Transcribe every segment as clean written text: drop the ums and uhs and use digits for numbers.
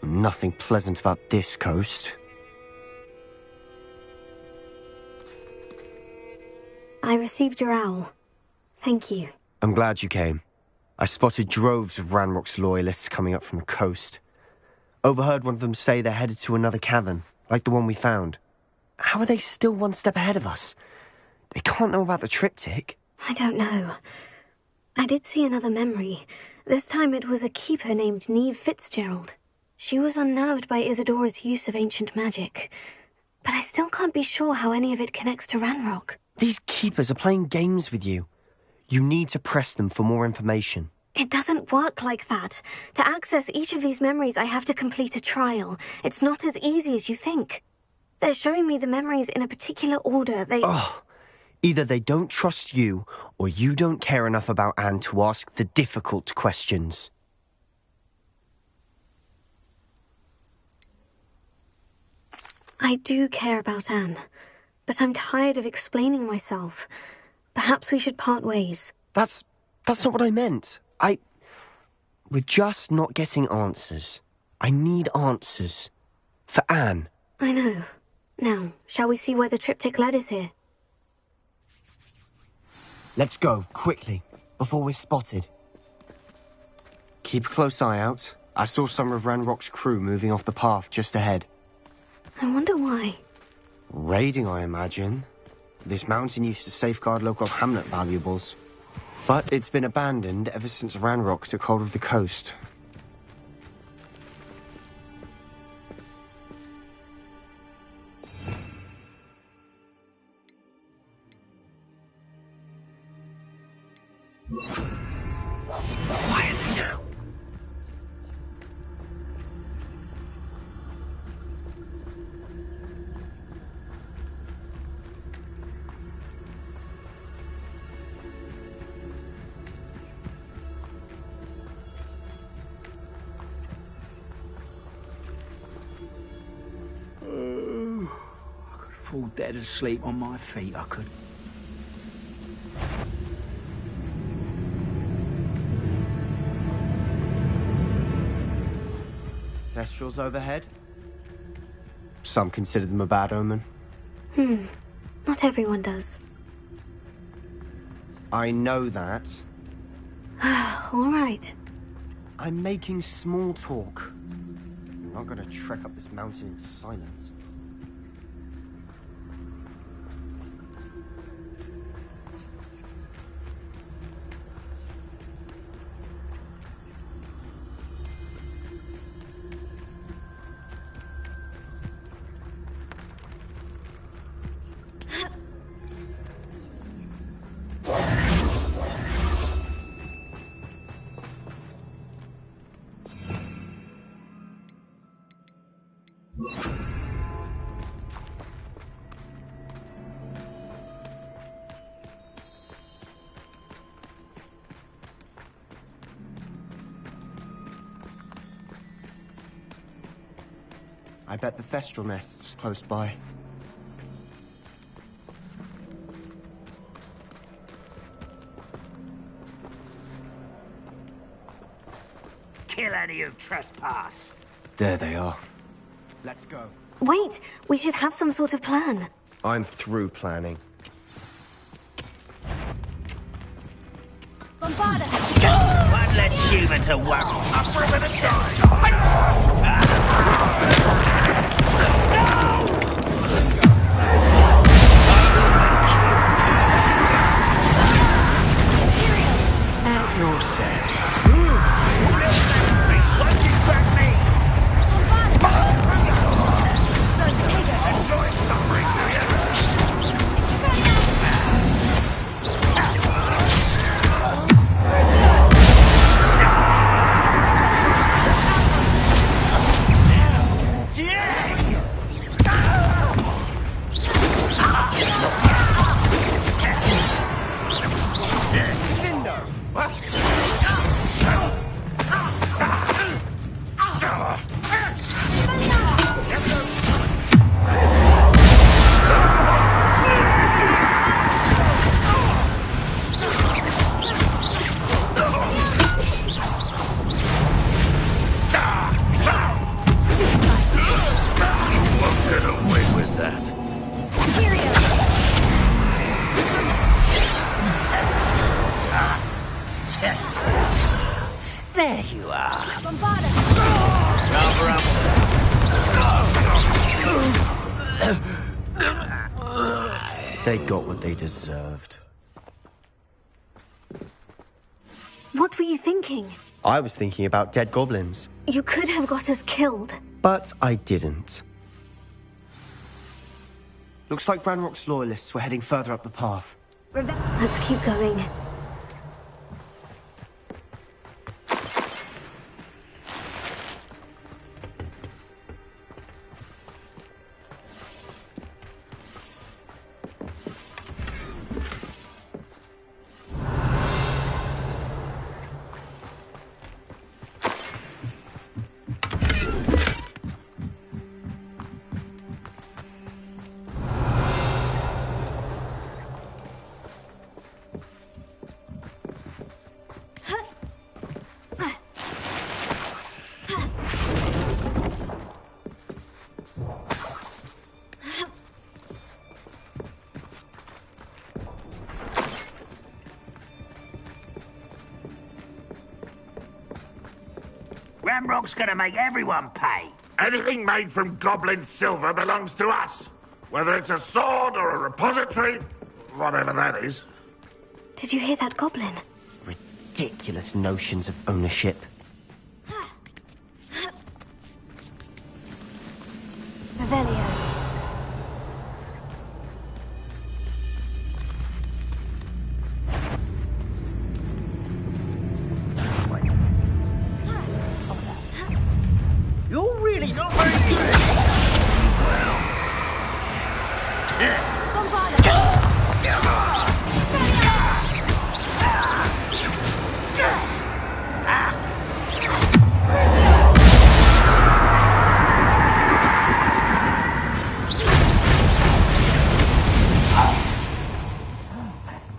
Nothing pleasant about this coast. I received your owl. Thank you. I'm glad you came. I spotted droves of Ranrock's loyalists coming up from the coast. Overheard one of them say they're headed to another cavern, like the one we found. How are they still one step ahead of us? They can't know about the triptych. I don't know. I did see another memory. This time it was a keeper named Neve Fitzgerald. She was unnerved by Isadora's use of ancient magic. But I still can't be sure how any of it connects to Ranrock. These keepers are playing games with you. You need to press them for more information. It doesn't work like that. To access each of these memories, I have to complete a trial. It's not as easy as you think. They're showing me the memories in a particular order. Either they don't trust you, or you don't care enough about Anne to ask the difficult questions. I do care about Anne, but I'm tired of explaining myself. Perhaps we should part ways. That's not what I meant. We're just not getting answers. I need answers. For Anne. I know. Now, shall we see where the triptych led us here? Let's go, quickly, before we're spotted. Keep a close eye out. I saw some of Ranrock's crew moving off the path just ahead. I wonder why. Raiding, I imagine. This mountain used to safeguard local hamlet valuables. But it's been abandoned ever since Ranrock took hold of the coast. Quietly now. I could fall dead asleep on my feet, I could. Kestrels overhead? Some consider them a bad omen. Not everyone does. I know that. All right. I'm making small talk. I'm not going to trek up this mountain in silence. I bet the Thestral nest's close by. Kill any who trespass. There they are. Let's go. Wait, we should have some sort of plan. I'm through planning. One less human to worry. Up for the sky. Out yourself. There you are. They got what they deserved. What were you thinking? I was thinking about dead goblins. You could have got us killed. But I didn't. Looks like Ranrock's loyalists were heading further up the path. Let's keep going. Ranrock's gonna make everyone pay. Anything made from goblin silver belongs to us. Whether it's a sword or a repository, whatever that is. Did you hear that goblin? Ridiculous notions of ownership. Revelio. You're really not very good.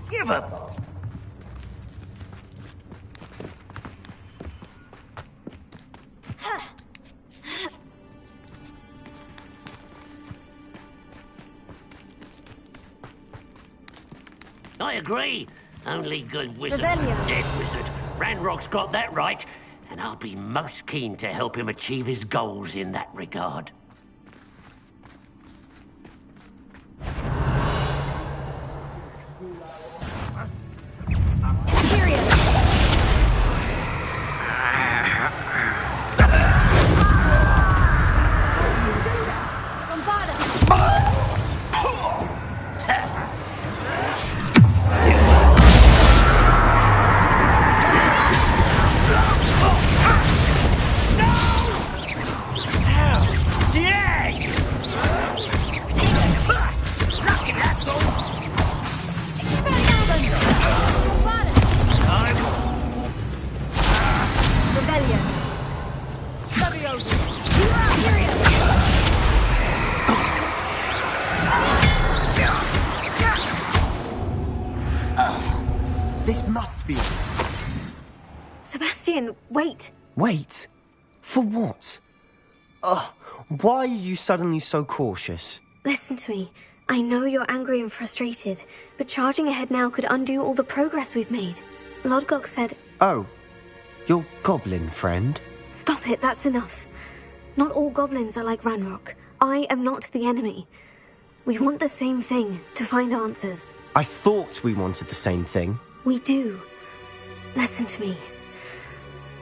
Give up. I agree. Only good wizards Revelio. dead wizard. Ranrock's got that right, and I'll be most keen to help him achieve his goals in that regard. This must be it. Sebastian, wait. Wait? For what? Ugh, why are you suddenly so cautious? Listen to me. I know you're angry and frustrated, but charging ahead now could undo all the progress we've made. Lodgok said... Oh, your goblin friend? Stop it, that's enough. Not all goblins are like Ranrock. I am not the enemy. We want the same thing, to find answers. I thought we wanted the same thing. We do. Listen to me.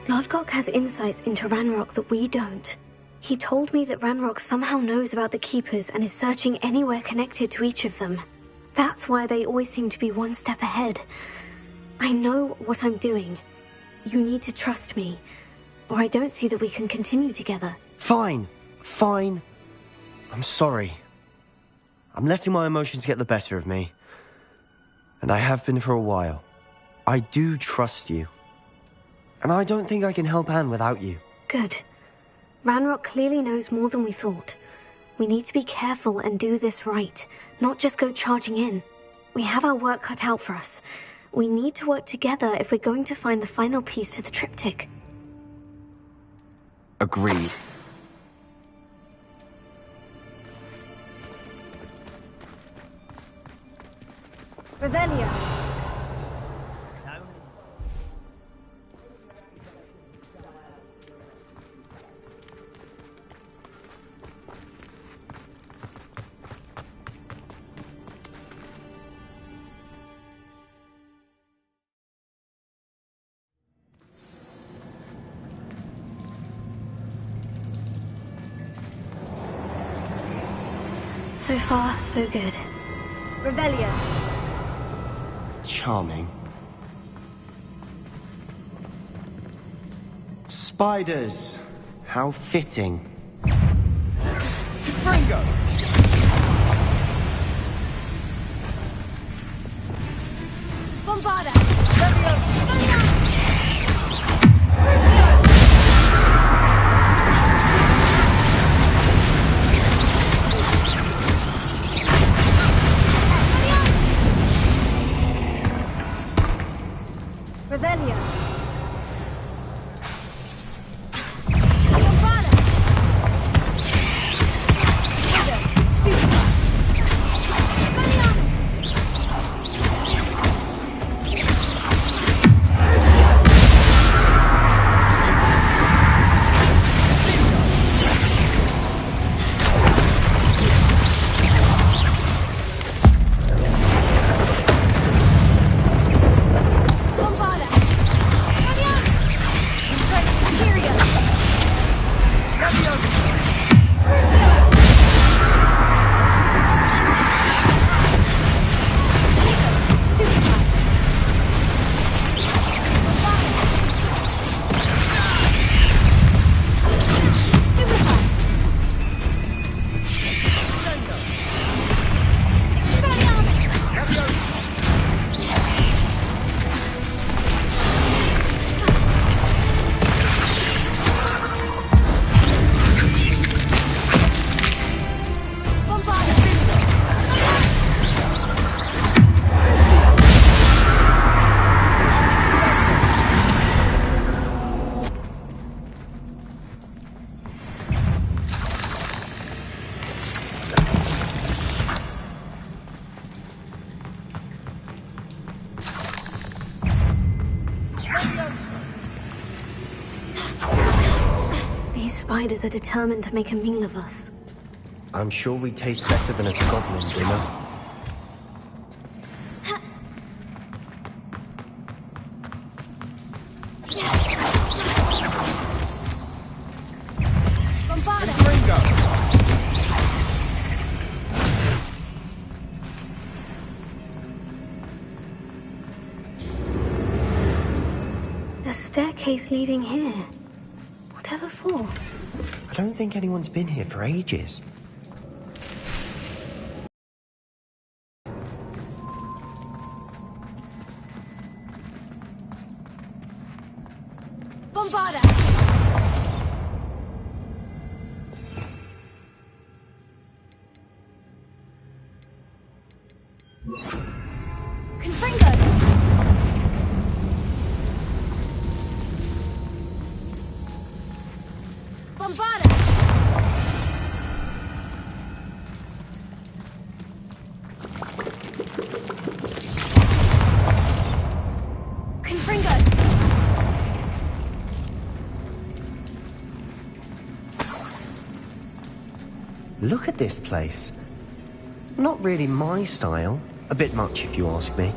Lodgok has insights into Ranrock that we don't. He told me that Ranrock somehow knows about the Keepers and is searching anywhere connected to each of them. That's why they always seem to be one step ahead. I know what I'm doing. You need to trust me, or I don't see that we can continue together. Fine. I'm sorry. I'm letting my emotions get the better of me. And I have been for a while. I do trust you. And I don't think I can help Anne without you. Good. Ranrock clearly knows more than we thought. We need to be careful and do this right, not just go charging in. We have our work cut out for us. We need to work together if we're going to find the final piece to the triptych. Agreed. Revelio. So far, so good. Revelio. Charming. Spiders. How fitting. Fringo! Bombarda. Revelio. Bombarda. Stupid. Spiders are determined to make a meal of us. I'm sure we taste better than a goblin dinner. A staircase leading here. Whatever for? I don't think anyone's been here for ages. Bombarda! Confringo! Bombarda! Confringo! Look at this place. Not really my style. A bit much, if you ask me.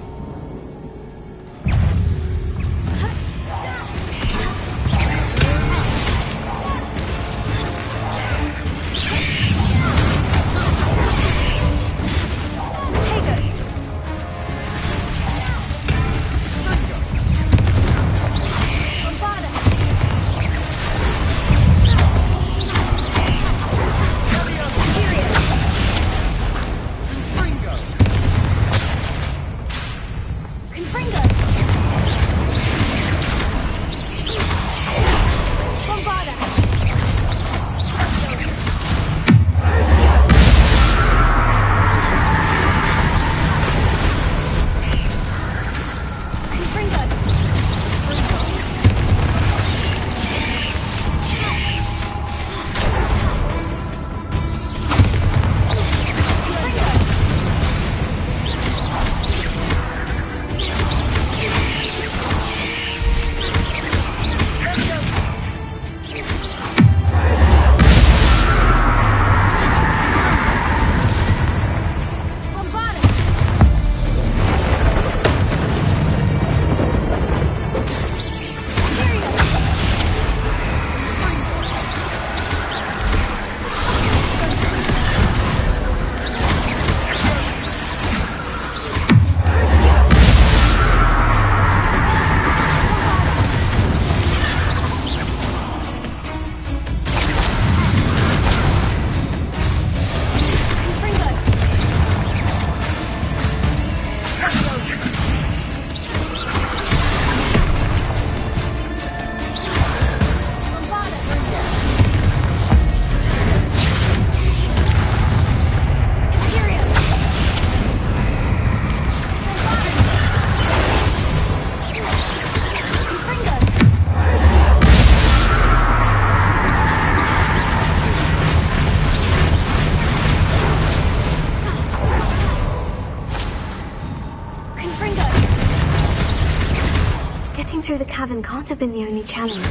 Through the cavern can't have been the only challenge.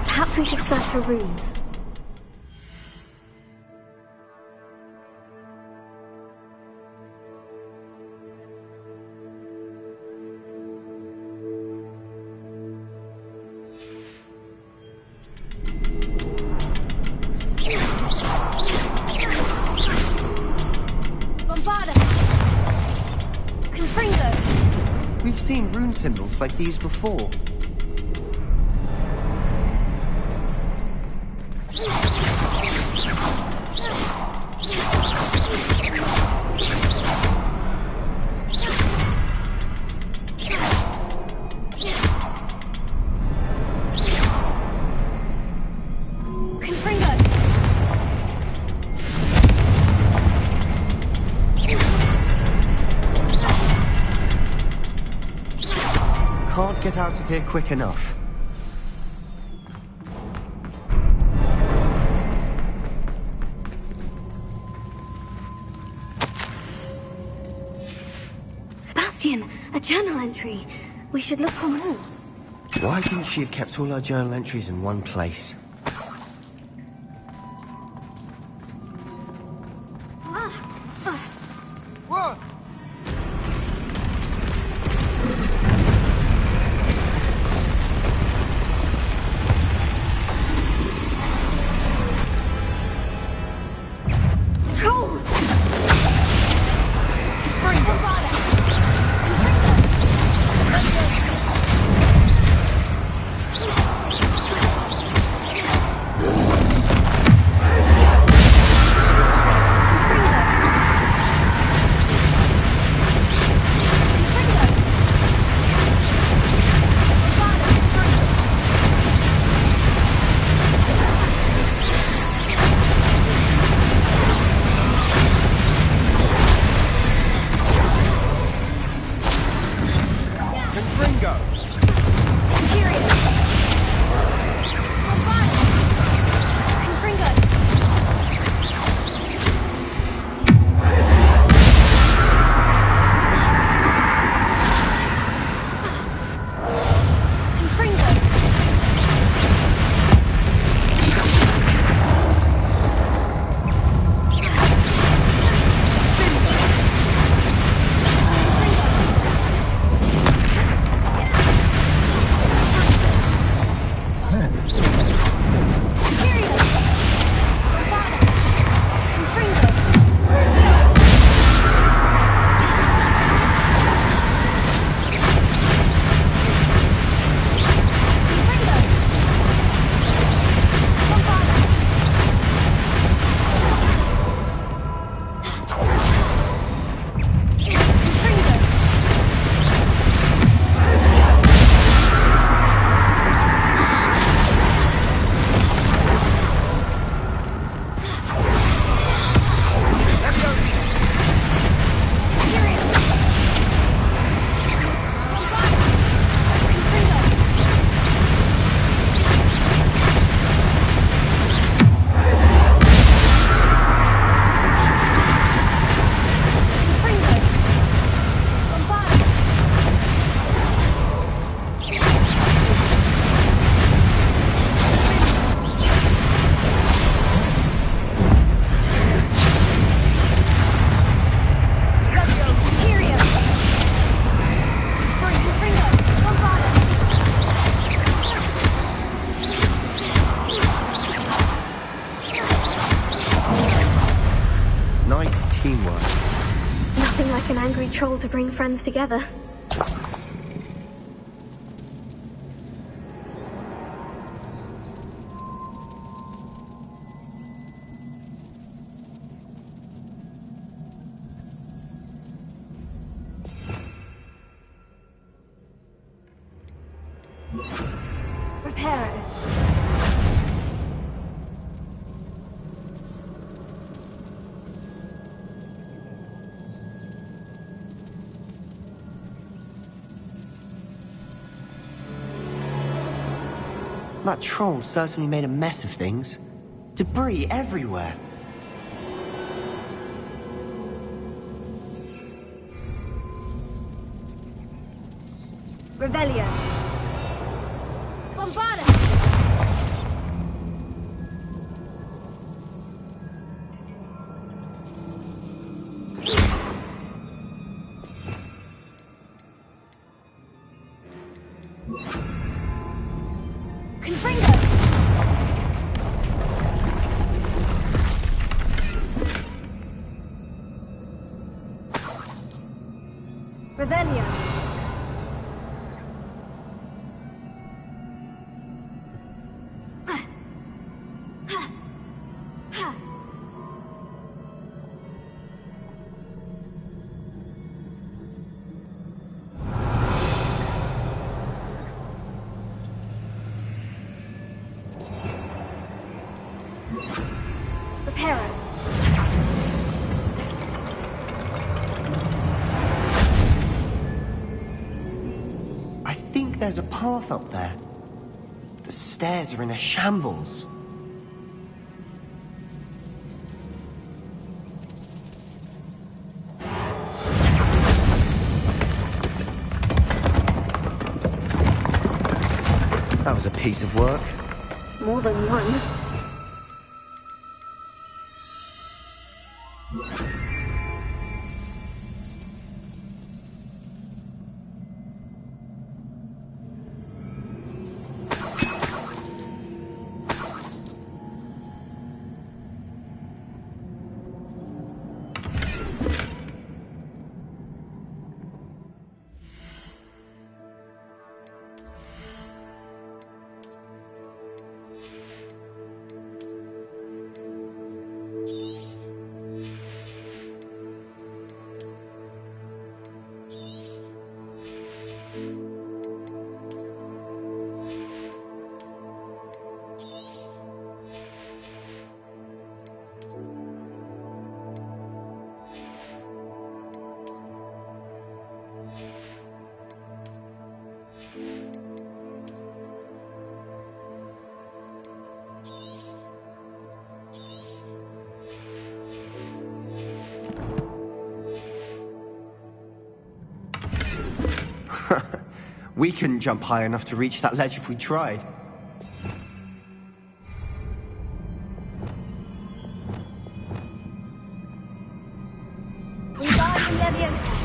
Perhaps we should search for runes. We've seen rune symbols like these before. Can't get out of here quick enough. Sebastian, a journal entry. We should look for more. Why couldn't she have kept all her journal entries in one place? Nothing like an angry troll to bring friends together. Reparo. That troll certainly made a mess of things. Debris everywhere. Revelio. Bombarda! Confringo! Revelio. Reparo. I think there's a path up there. The stairs are in a shambles. That was a piece of work. More than one. We couldn't jump high enough to reach that ledge if we tried. Wingardium Leviosa.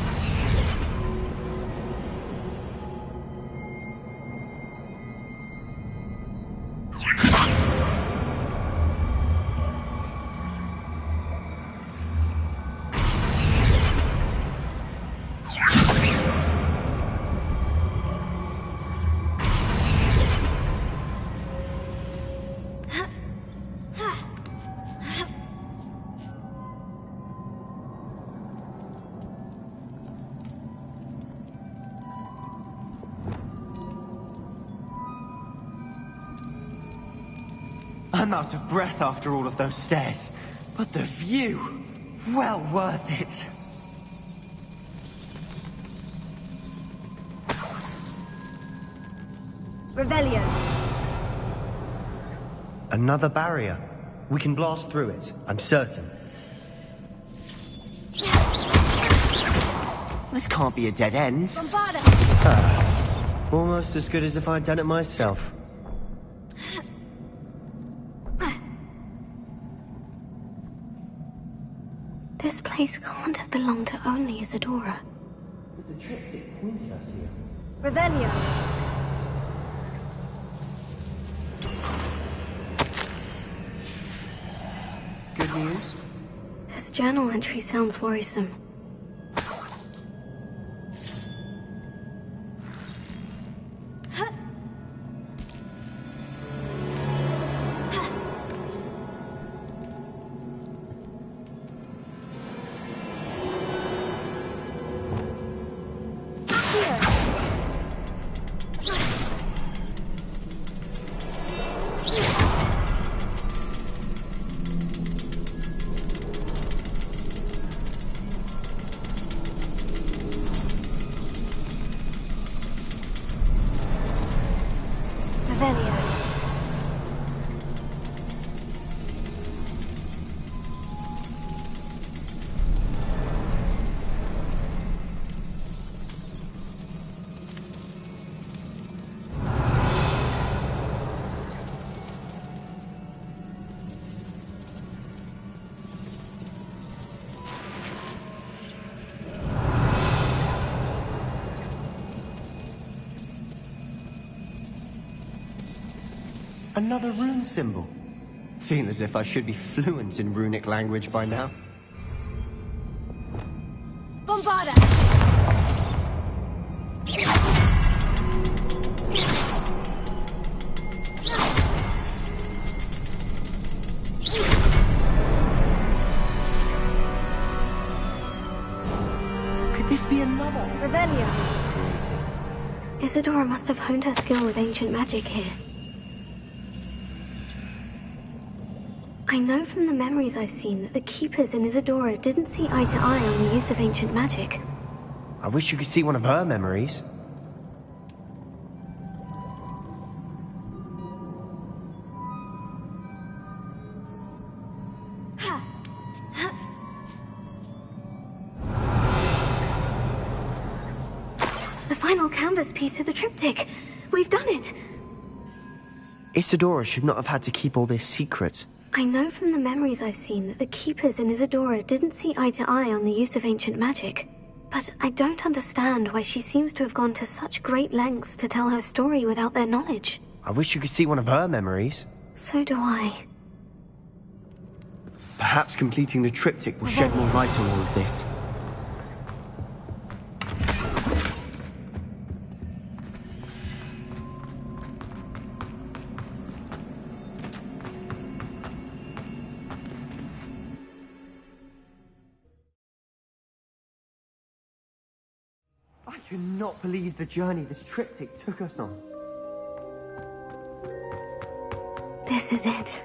I'm out of breath after all of those stairs. But the view, well worth it. Revelio. Another barrier. We can blast through it, I'm certain. This can't be a dead end. Bombarda. Almost as good as if I'd done it myself. This place can't have belonged to only Isadora. But the triptych pointed us here. Revelio. Good news? This journal entry sounds worrisome. Another rune symbol. Feel as if I should be fluent in runic language by now. Bombarda! Could this be another? Revelio. Isadora must have honed her skill with ancient magic here. I know from the memories I've seen that the Keepers in Isadora didn't see eye to eye on the use of ancient magic. I wish you could see one of her memories. The final canvas piece of the triptych. We've done it! Isadora should not have had to keep all this secret. I know from the memories I've seen that the Keepers in Isadora didn't see eye to eye on the use of ancient magic. But I don't understand why she seems to have gone to such great lengths to tell her story without their knowledge. I wish you could see one of her memories. So do I. Perhaps completing the triptych will shed more light on all of this. I cannot believe the journey this triptych took us on. This is it.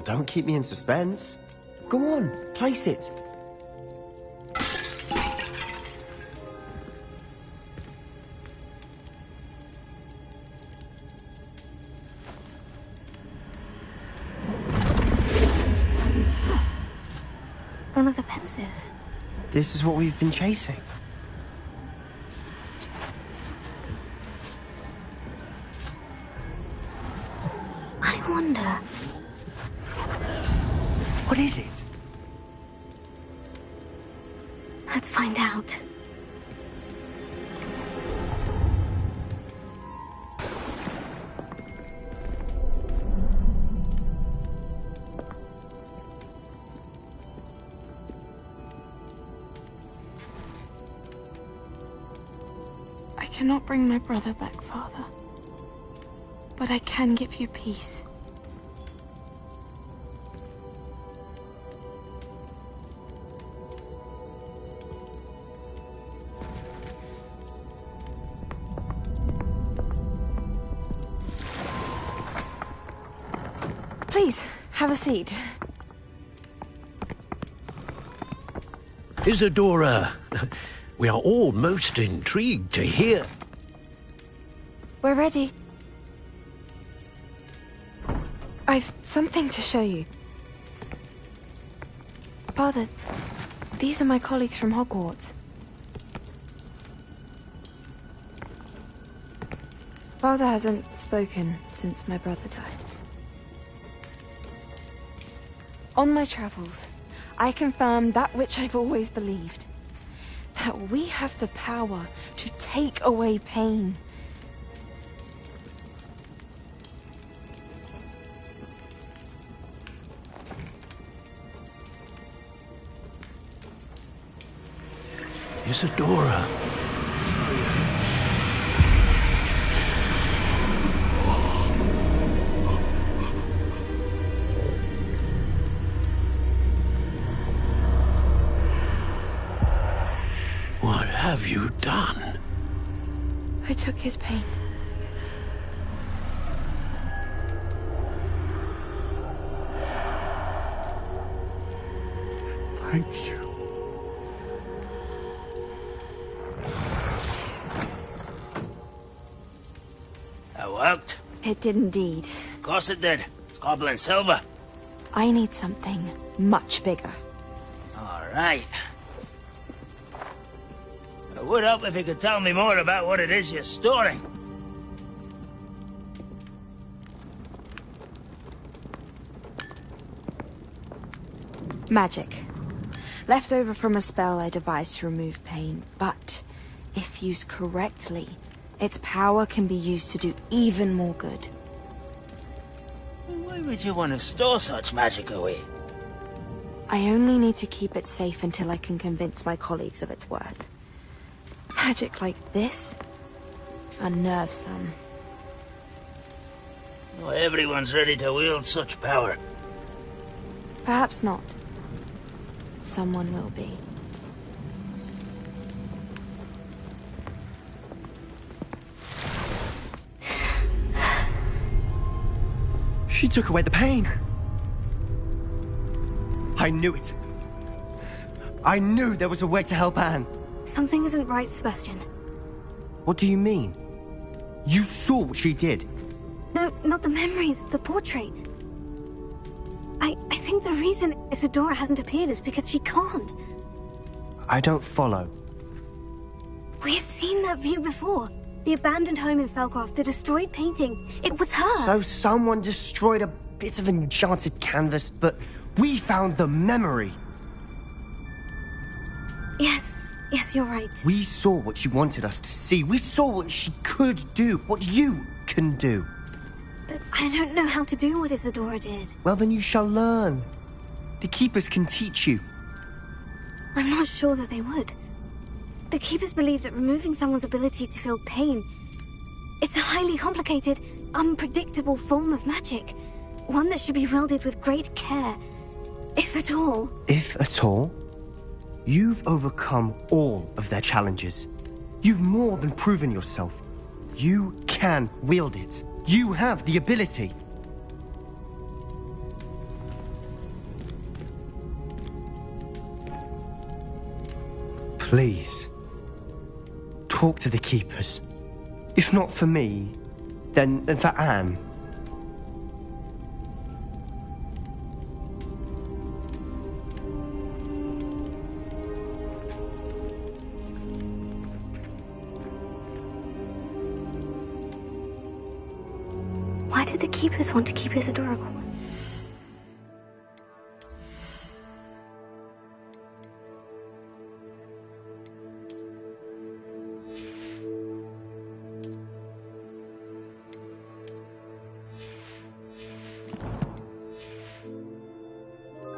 Don't keep me in suspense. Go on, place it. One of the pensive. This is what we've been chasing. I wonder. What is it? Let's find out. I cannot bring my brother back, Father. But I can give you peace. Please, have a seat. Isadora, we are all most intrigued to hear. We're ready. I've something to show you. Father, these are my colleagues from Hogwarts. Father hasn't spoken since my brother died. On my travels, I confirmed that which I've always believed. That we have the power to take away pain. Isadora. What have you done? I took his pain. Thank you. That worked. It did indeed. Of course it did. It's goblin silver. I need something much bigger. All right. It would help if you could tell me more about what it is you're storing. Magic. Left over from a spell I devised to remove pain, but if used correctly, its power can be used to do even more good. Why would you want to store such magic away? I only need to keep it safe until I can convince my colleagues of its worth. Magic like this unnerves some. Not everyone's ready to wield such power. Perhaps not. Someone will be. She took away the pain. I knew it. I knew there was a way to help Anne. Something isn't right, Sebastian. What do you mean? You saw what she did. No, not the memories, the portrait. I think the reason Isadora hasn't appeared is because she can't. I don't follow. We have seen that view before. The abandoned home in Felcroft, the destroyed painting. It was her. So someone destroyed a bit of enchanted canvas, but we found the memory. Yes, you're right. We saw what she wanted us to see. We saw what she could do, what you can do. But I don't know how to do what Isadora did. Well, then you shall learn. The Keepers can teach you. I'm not sure that they would. The Keepers believe that removing someone's ability to feel pain, it's a highly complicated, unpredictable form of magic. One that should be wielded with great care, if at all. If at all? You've overcome all of their challenges. You've more than proven yourself. You can wield it. You have the ability. Please, talk to the Keepers. If not for me, then for Anne. Why did the Keepers want to keep Isadora quiet?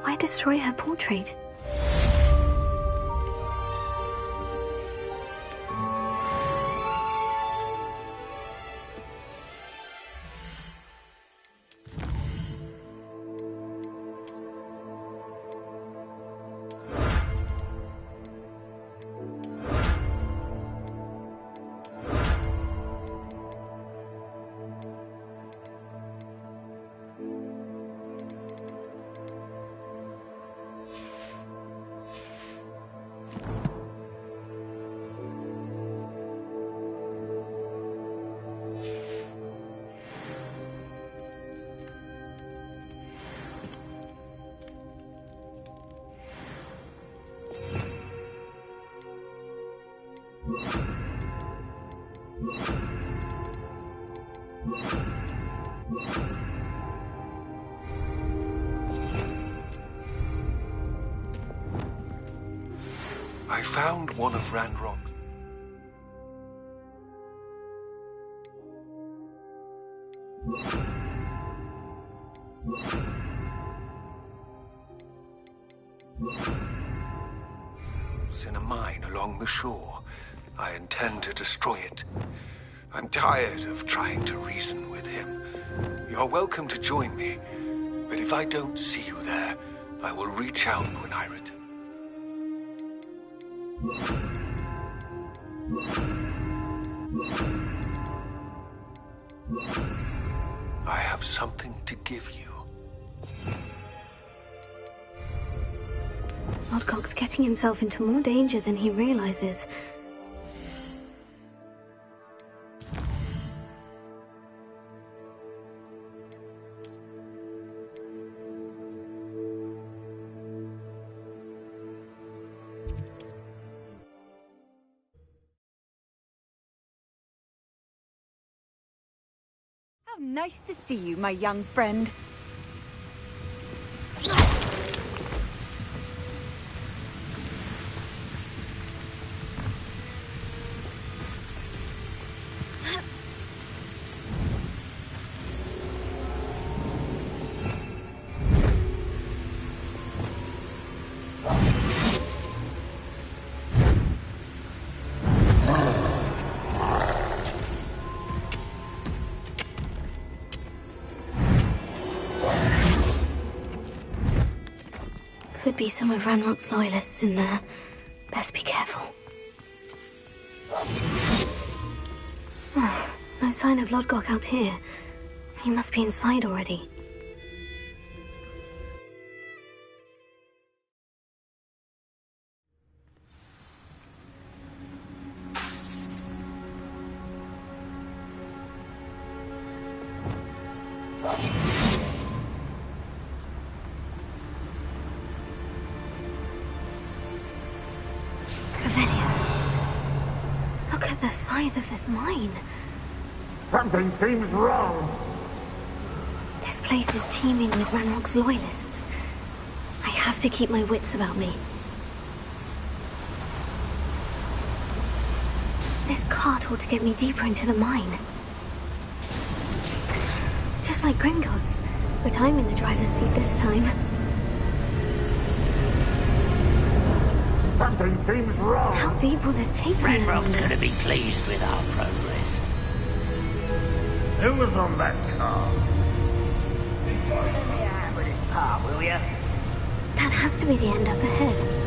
Why destroy her portrait? I found one of Ranrock's. It's in a mine along the shore. I intend to destroy it. I'm tired of trying to reason with him. You're welcome to join me, but if I don't see you there, I will reach out when I return. I have something to give you. Lodgok's getting himself into more danger than he realizes. How nice to see you, my young friend. be some of Ranrock's loyalists in there. Best be careful. Oh, no sign of Lodgok out here. He must be inside already. Look at the size of this mine. Something seems wrong. This place is teeming with Ranrock's loyalists. I have to keep my wits about me. This cart ought to get me deeper into the mine. Just like Gringotts, but I'm in the driver's seat this time. Something seems wrong. How deep will this take me? Ranrock's gonna be pleased with our progress. Who was on that car? Join me out with this part, will ya? That has to be the end up ahead.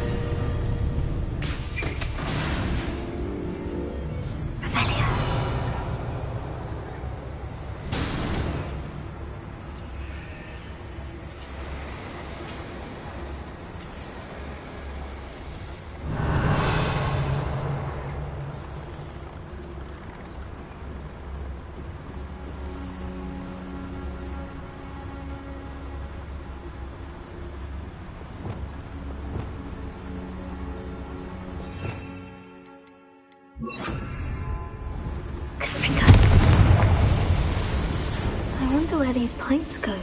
I wonder where these pipes go.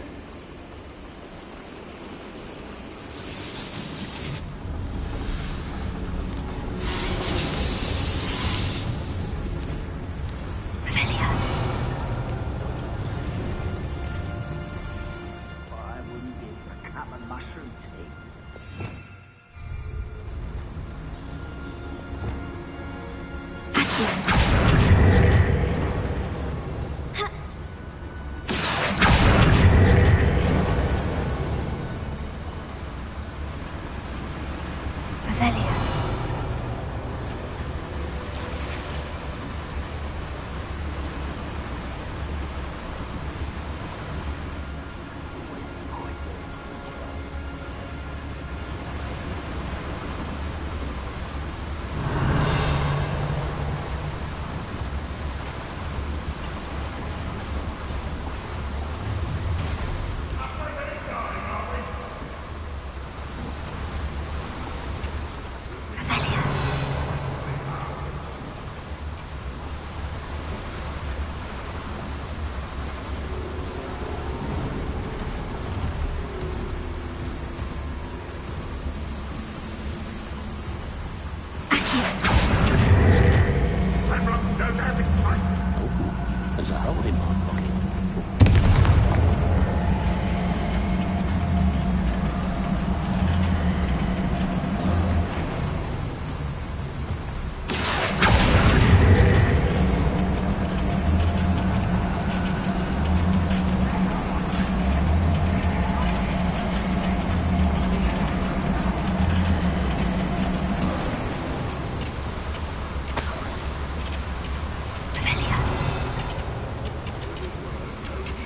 Why wouldn't give a cup of mushroom tea? There's a hole in my pocket.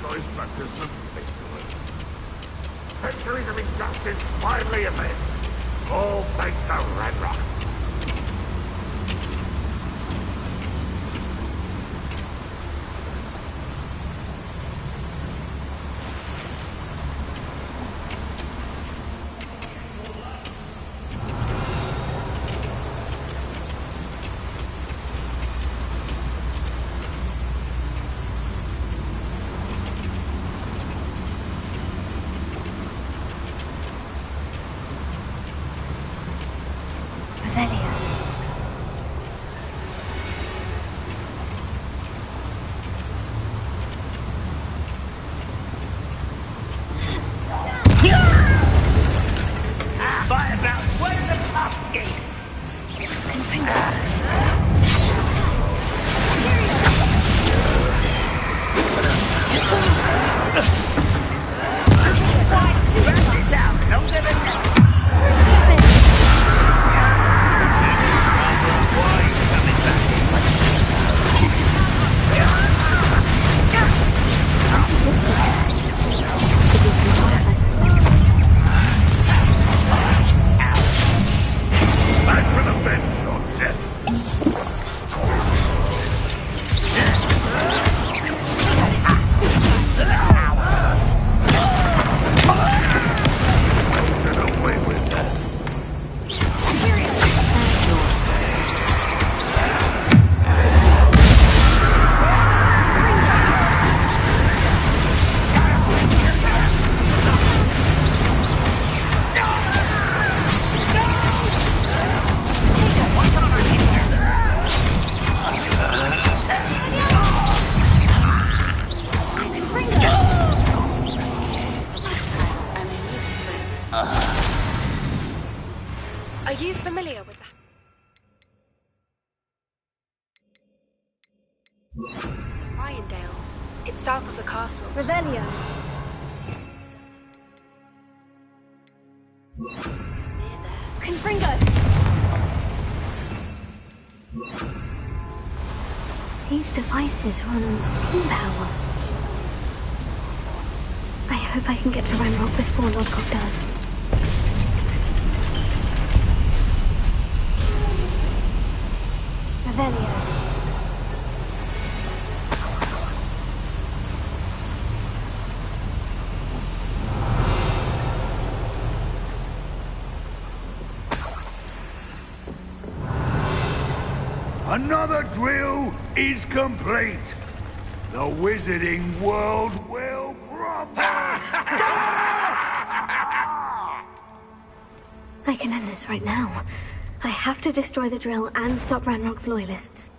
Choice but to submit to it. Centuries of injustice finally avenged. All thanks to Ranrock. Irondale. It's south of the castle. Revelio. It's near there. Confringo. These devices run on steam power. I hope I can get to Ranrock before Lodgok does. Revelio. Another drill is complete. The wizarding world will crumble. I can end this right now. I have to destroy the drill and stop Ranrock's loyalists.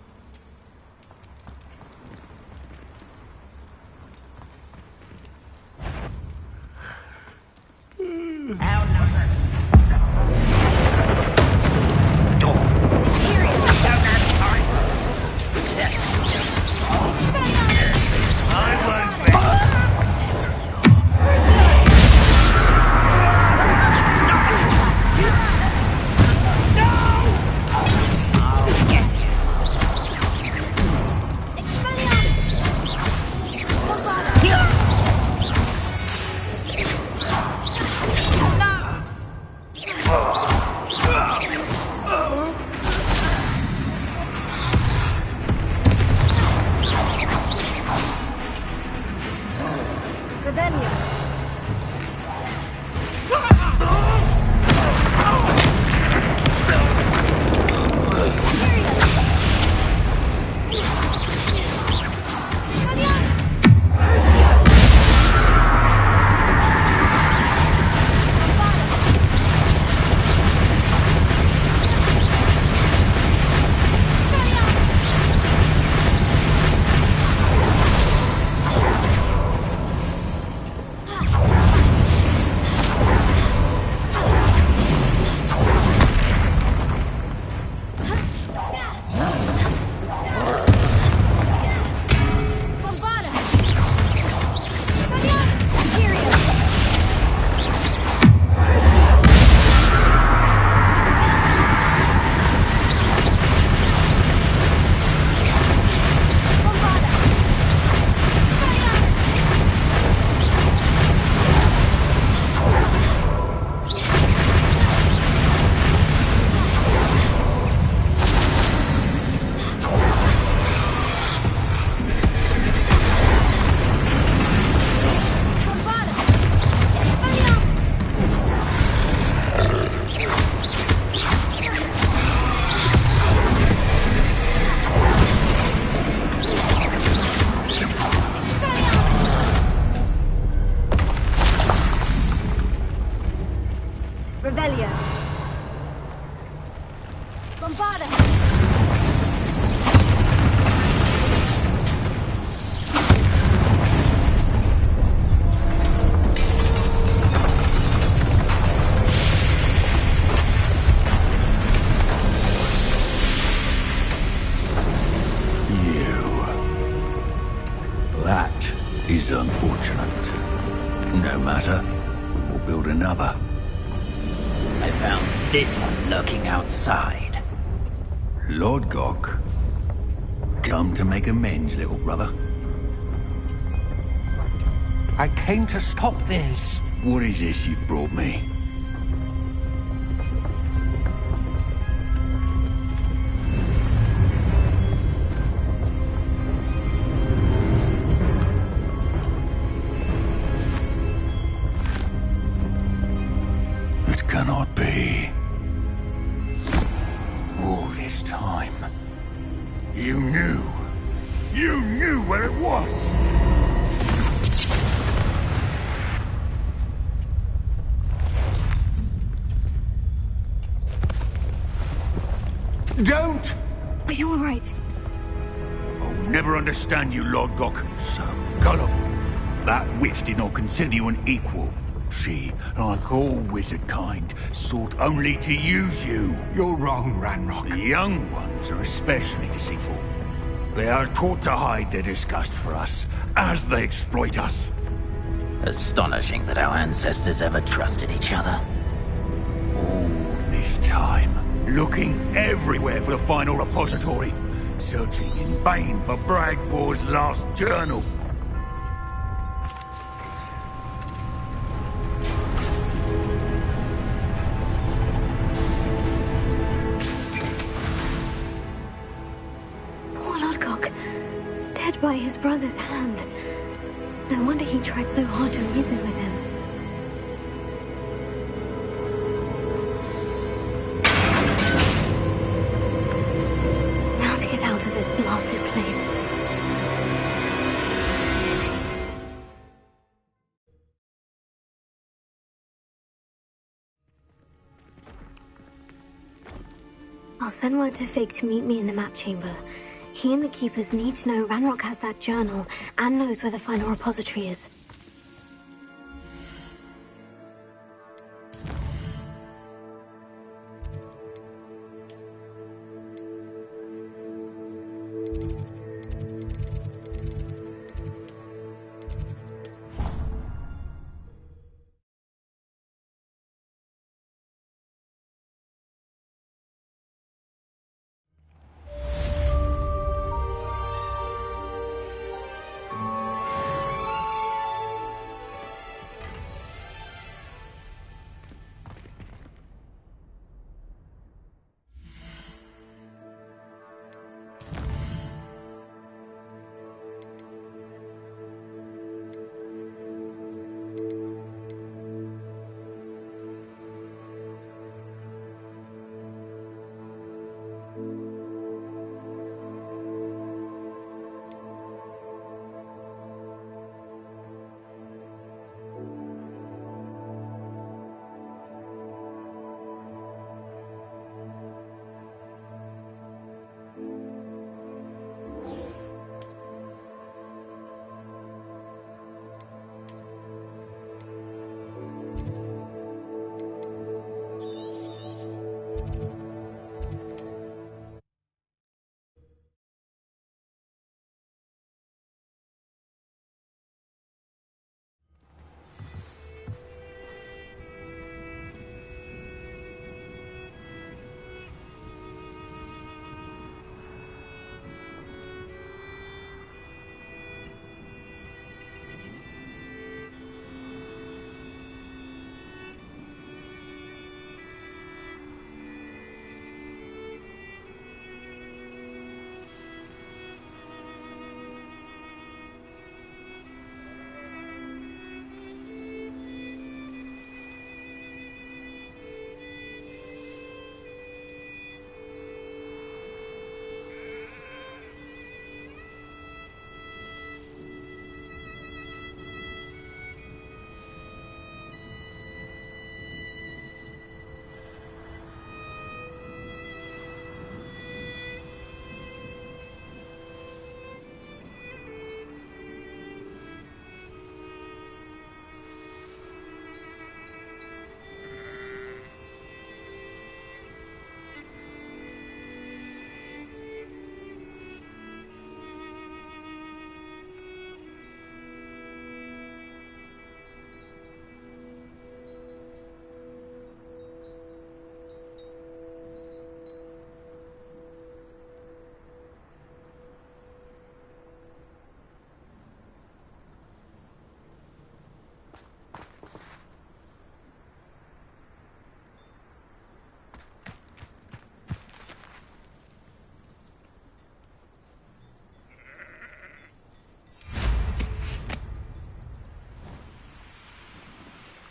is unfortunate. No matter, we will build another. I found this one lurking outside. Lord Gok, come to make amends, little brother. I came to stop this. What is this you've brought me? It cannot be. All this time, you knew where it was. Don't! Are you all right? I will never understand you, Lord Gok. So gullible. That witch did not consider you an equal. She, like all wizard kind, sought only to use you. You're wrong, Ranrock. The young ones are especially deceitful. They are taught to hide their disgust for us, as they exploit us. Astonishing that our ancestors ever trusted each other. All this time, looking everywhere for the final repository, searching in vain for Bragpor's last journal. Poor Lodgok, dead by his brother's hand. No wonder he tried so hard to reason with him. Now to get out of this blasted place. I'll send word to Fig to meet me in the map chamber. He and the Keepers need to know Ranrock has that journal and knows where the final repository is.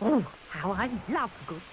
Oh, how I love good fun.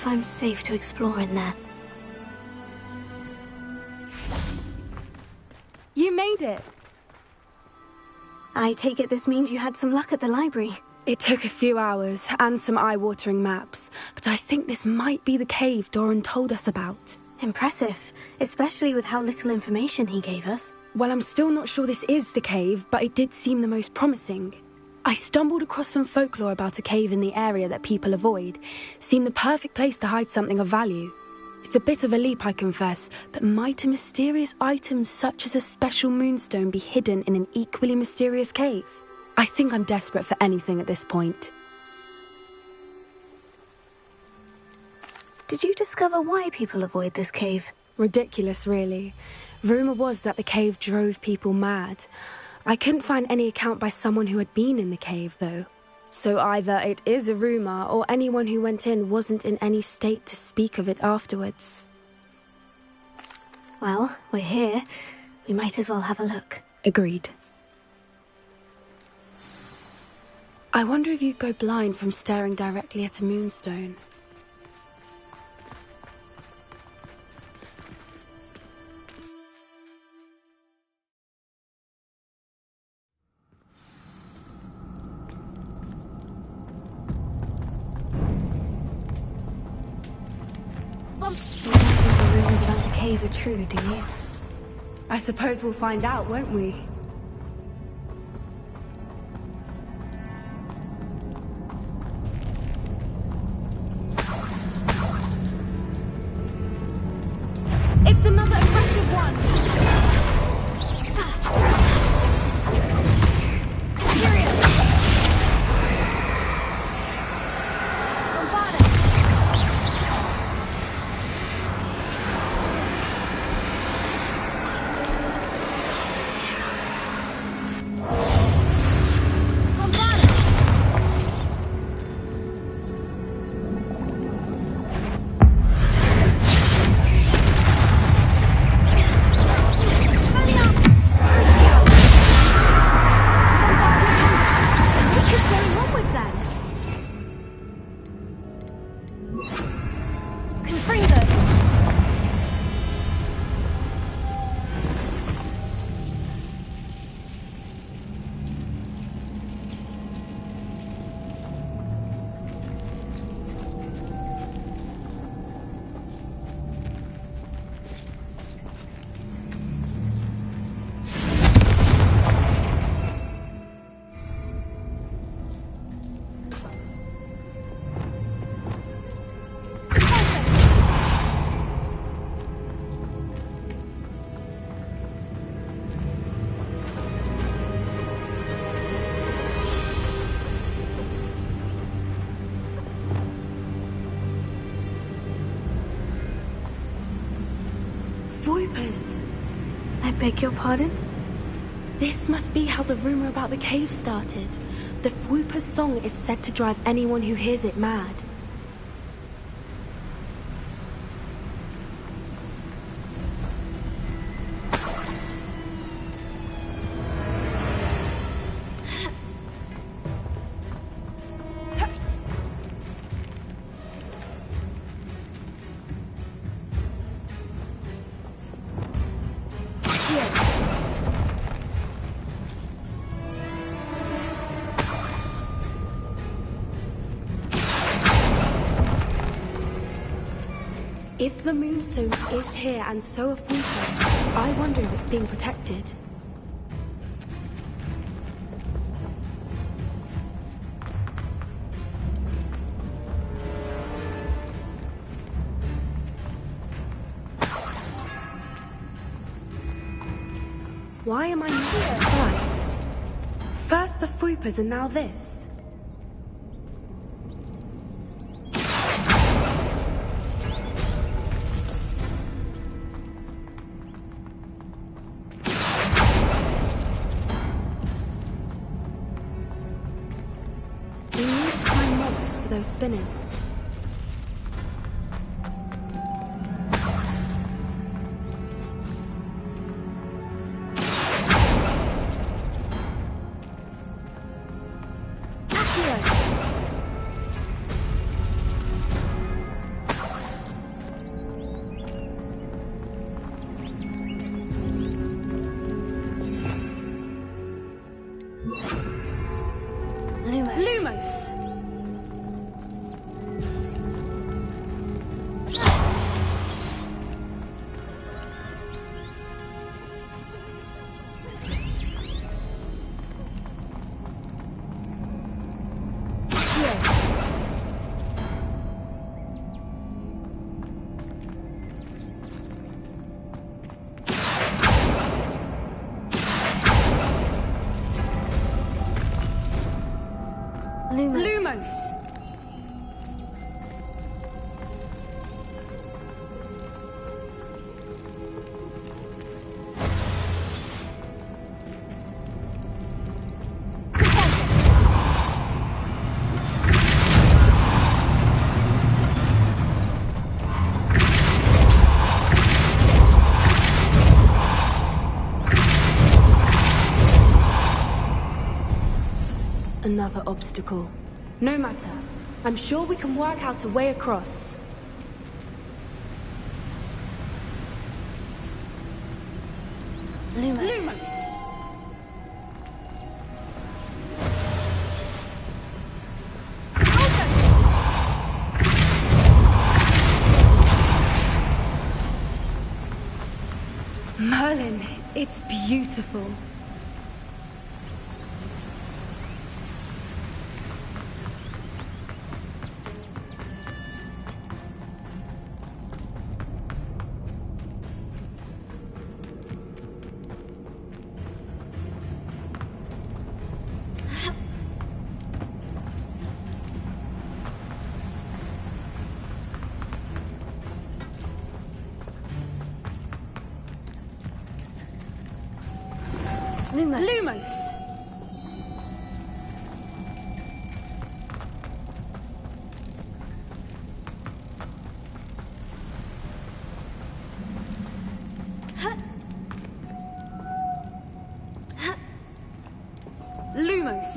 if I'm safe to explore in there. You made it! I take it this means you had some luck at the library. It took a few hours and some eye-watering maps, but I think this might be the cave Doran told us about. Impressive, especially with how little information he gave us. Well, I'm still not sure this is the cave, but it did seem the most promising. I stumbled across some folklore about a cave in the area that people avoid. Seemed the perfect place to hide something of value. It's a bit of a leap, I confess, but might a mysterious item such as a special moonstone be hidden in an equally mysterious cave? I think I'm desperate for anything at this point. Did you discover why people avoid this cave? Ridiculous, really. Rumour was that the cave drove people mad. I couldn't find any account by someone who had been in the cave, though. So either it is a rumour, or anyone who went in wasn't in any state to speak of it afterwards. Well, we're here. We might as well have a look. Agreed. I wonder if you'd go blind from staring directly at a moonstone. You don't think the rumours about the cave are true, do you? I suppose we'll find out, won't we? It's another aggressive one! Voipers. I beg your pardon? This must be how the rumour about the cave started. The Whooper's song is said to drive anyone who hears it mad. If the moonstone is here and so are Whoopers, I wonder if it's being protected. Why am I not surprised? First the Whoopers and now this. Those spinners. Lumos! Lumos! Another obstacle. No matter. I'm sure we can work out a way across. Lumos! Merlin, it's beautiful. Lumos!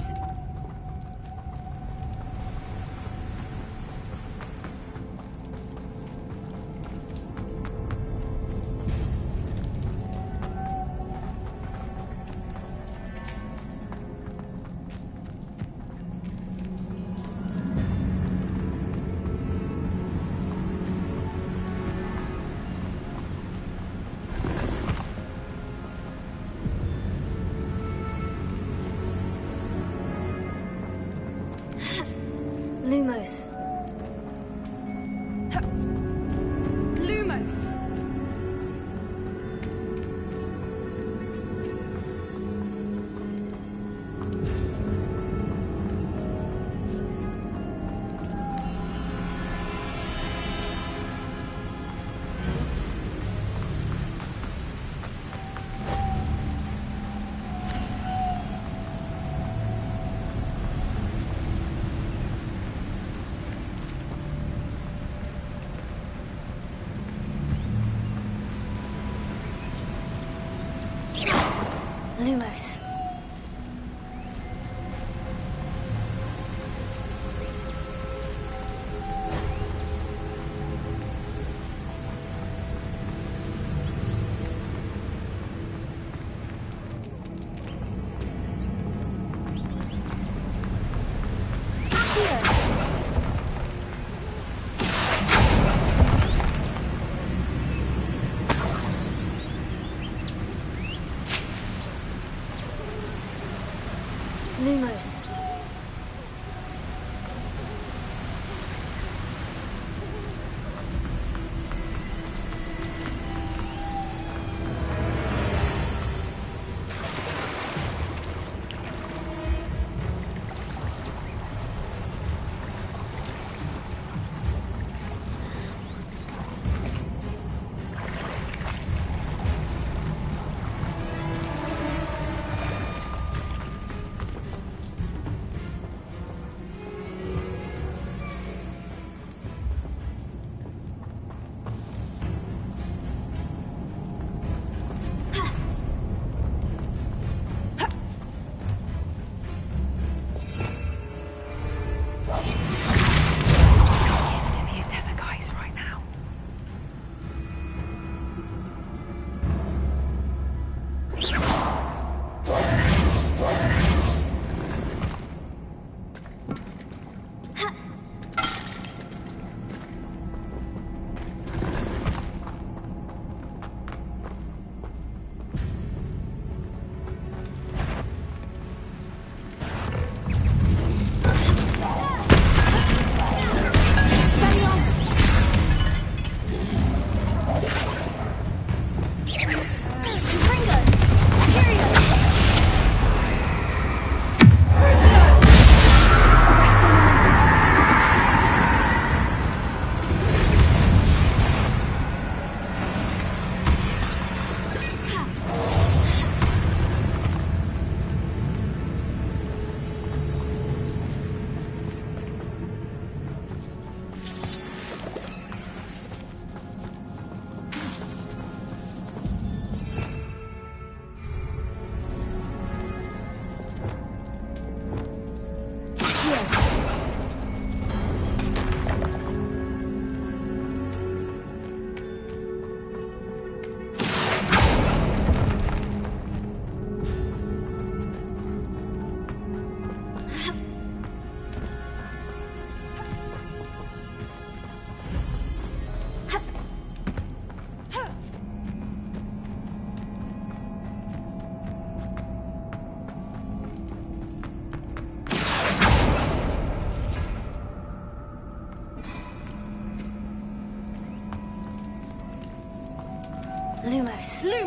Lumos! Lumos. Lumos. Lumos. Lumos.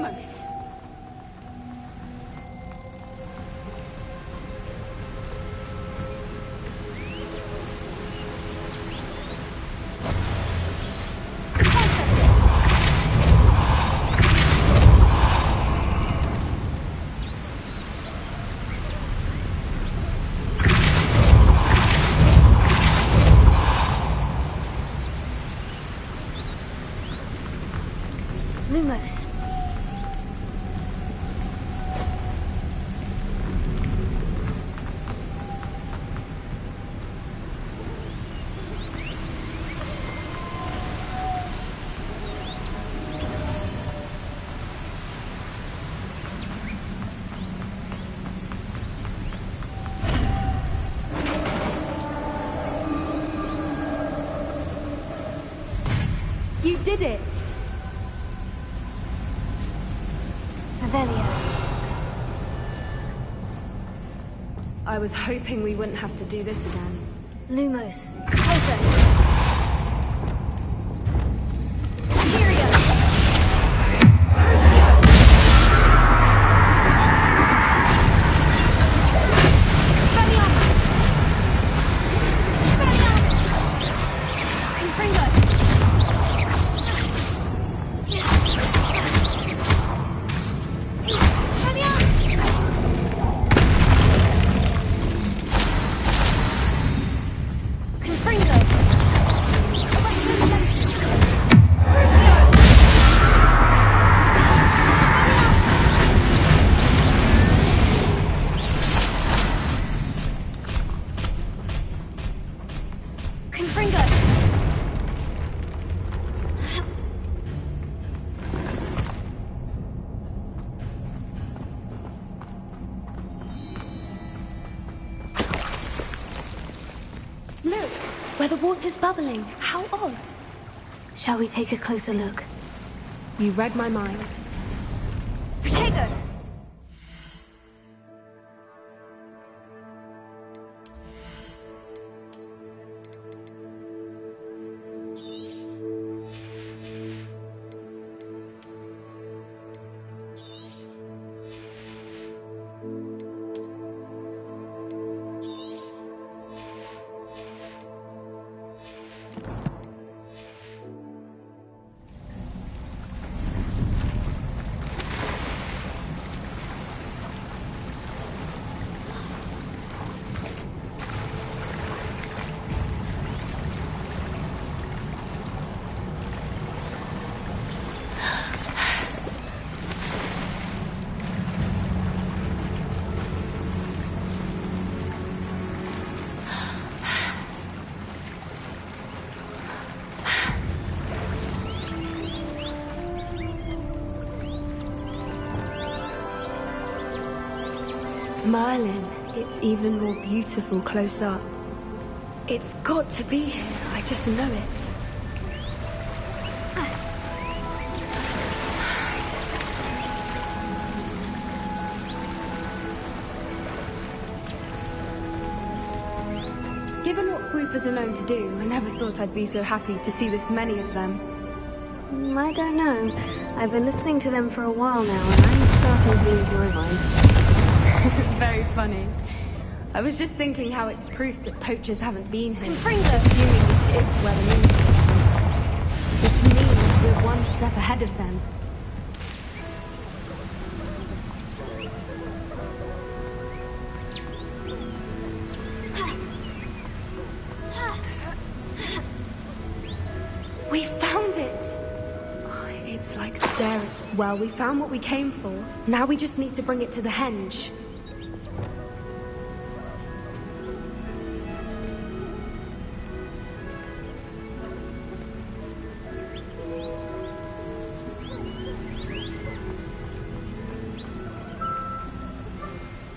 Lumos! Lumos. You did it! Revelio. I was hoping we wouldn't have to do this again. Lumos. Closer. Look, where the water's bubbling. How odd. Shall we take a closer look? You read my mind. Protego! Merlin, it's even more beautiful close up. It's got to be here, I just know it. Given what Fruipers are known to do, I never thought I'd be so happy to see this many of them. I don't know. I've been listening to them for a while now, and I'm starting to lose my mind. Very funny. I was just thinking how it's proof that poachers haven't been here. Assuming this is where the moonstone is. Which means we're one step ahead of them. We found it! Oh, it's like staring. Well, we found what we came for. Now we just need to bring it to the henge.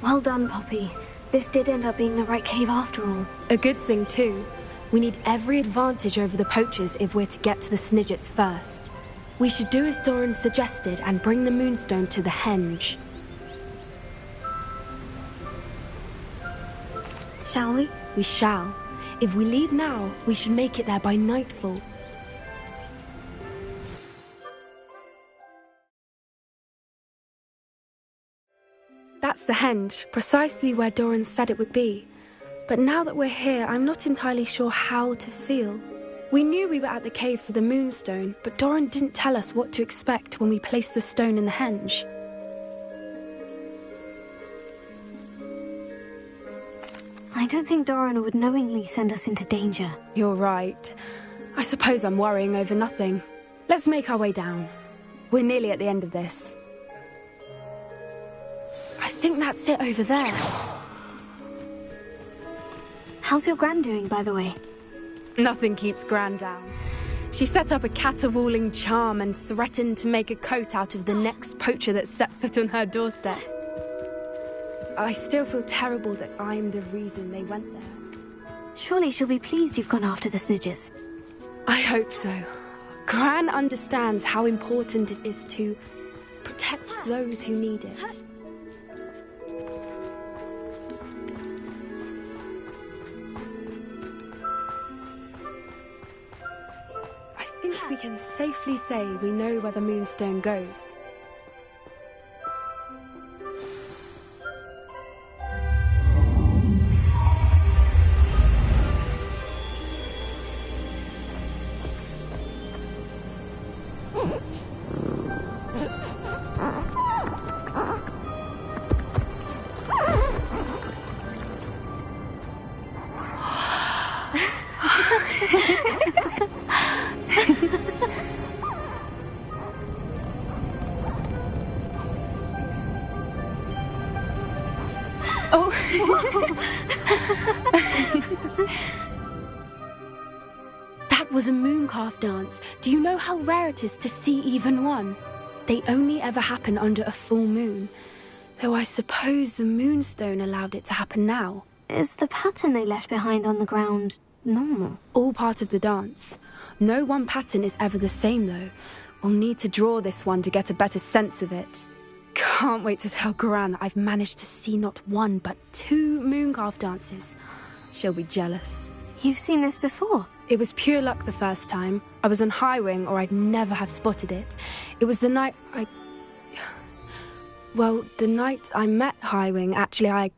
Well done, Poppy. This did end up being the right cave after all. A good thing, too. We need every advantage over the poachers if we're to get to the Snidgets first. We should do as Doran suggested and bring the moonstone to the henge. Shall we? We shall. If we leave now, we should make it there by nightfall. That's the henge, precisely where Doran said it would be. But now that we're here, I'm not entirely sure how to feel. We knew we were at the cave for the moonstone, but Doran didn't tell us what to expect when we placed the stone in the henge. I don't think Doran would knowingly send us into danger. You're right. I suppose I'm worrying over nothing. Let's make our way down. We're nearly at the end of this. I think that's it over there. How's your Gran doing, by the way? Nothing keeps Gran down. She set up a caterwauling charm and threatened to make a coat out of the next poacher that set foot on her doorstep. I still feel terrible that I'm the reason they went there. Surely she'll be pleased you've gone after the Snidges. I hope so. Gran understands how important it is to protect those who need it. I think we can safely say we know where the moonstone goes. That was a mooncalf dance. Do you know how rare it is to see even one? They only ever happen under a full moon. Though I suppose the moonstone allowed it to happen now. Is the pattern they left behind on the ground normal? All part of the dance. No one pattern is ever the same, though. We'll need to draw this one to get a better sense of it. Can't wait to tell Gran that I've managed to see not one, but 2 mooncalf dances. She'll be jealous. You've seen this before? It was pure luck the first time. I was on Highwing, or I'd never have spotted it. It was the night Well, the night I met Highwing, actually,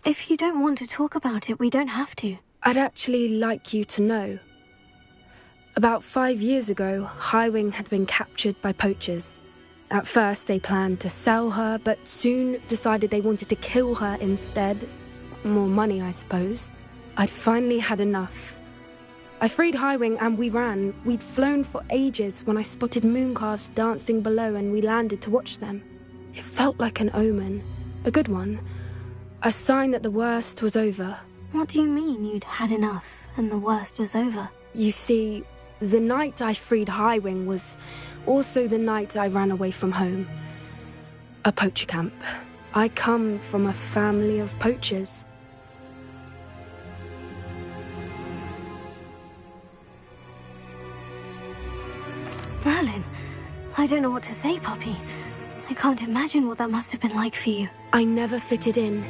If you don't want to talk about it, we don't have to. I'd actually like you to know. About 5 years ago, Highwing had been captured by poachers. At first, they planned to sell her, but soon decided they wanted to kill her instead. More money, I suppose. I'd finally had enough. I freed Highwing and we ran. We'd flown for ages when I spotted mooncalves dancing below and we landed to watch them. It felt like an omen. A good one. A sign that the worst was over. What do you mean you'd had enough and the worst was over? You see, the night I freed Highwing was also the night I ran away from home. A poacher camp. I come from a family of poachers. Merlin, I don't know what to say, puppy. I can't imagine what that must have been like for you. I never fitted in,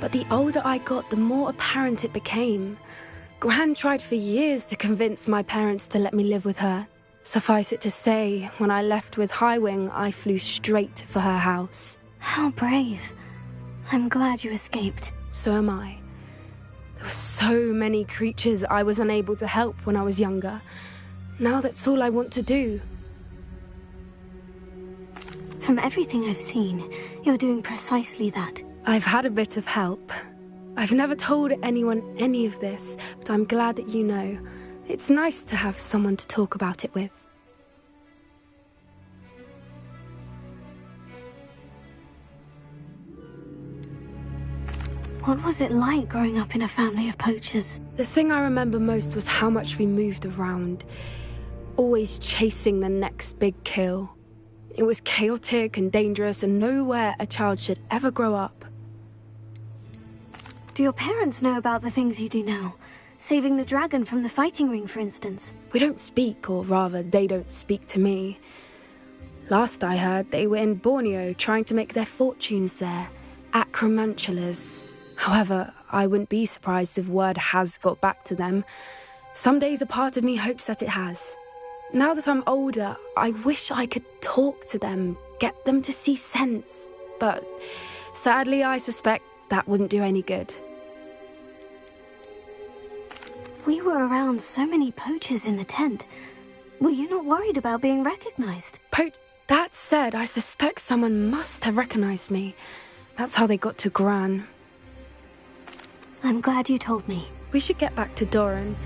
but the older I got, the more apparent it became. Gran tried for years to convince my parents to let me live with her. Suffice it to say, when I left with Highwing, I flew straight for her house. How brave. I'm glad you escaped. So am I. There were so many creatures I was unable to help when I was younger. Now that's all I want to do. From everything I've seen, you're doing precisely that. I've had a bit of help. I've never told anyone any of this, but I'm glad that you know. It's nice to have someone to talk about it with. What was it like growing up in a family of poachers? The thing I remember most was how much we moved around. Always chasing the next big kill. It was chaotic and dangerous and nowhere a child should ever grow up. Do your parents know about the things you do now? Saving the dragon from the fighting ring, for instance? We don't speak, or rather, they don't speak to me. Last I heard, they were in Borneo trying to make their fortunes there. Acromantulas. However, I wouldn't be surprised if word has got back to them. Some days a part of me hopes that it has. Now that I'm older, I wish I could talk to them, get them to see sense. But sadly, I suspect that wouldn't do any good. We were around so many poachers in the tent. Were you not worried about being recognized? That said, I suspect someone must have recognized me. That's how they got to Gran. I'm glad you told me. We should get back to Doran.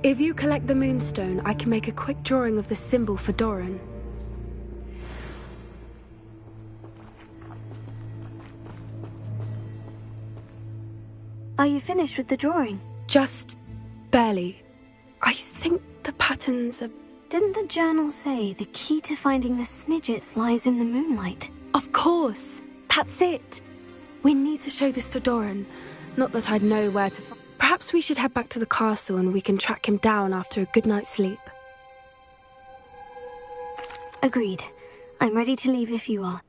If you collect the moonstone, I can make a quick drawing of the symbol for Doran. Are you finished with the drawing? Just barely. I think the patterns are... Didn't the journal say the key to finding the Snidgets lies in the moonlight? Of course! That's it! We need to show this to Doran. Not that I'd know where to find... Perhaps we should head back to the castle and we can track him down after a good night's sleep. Agreed. I'm ready to leave if you are.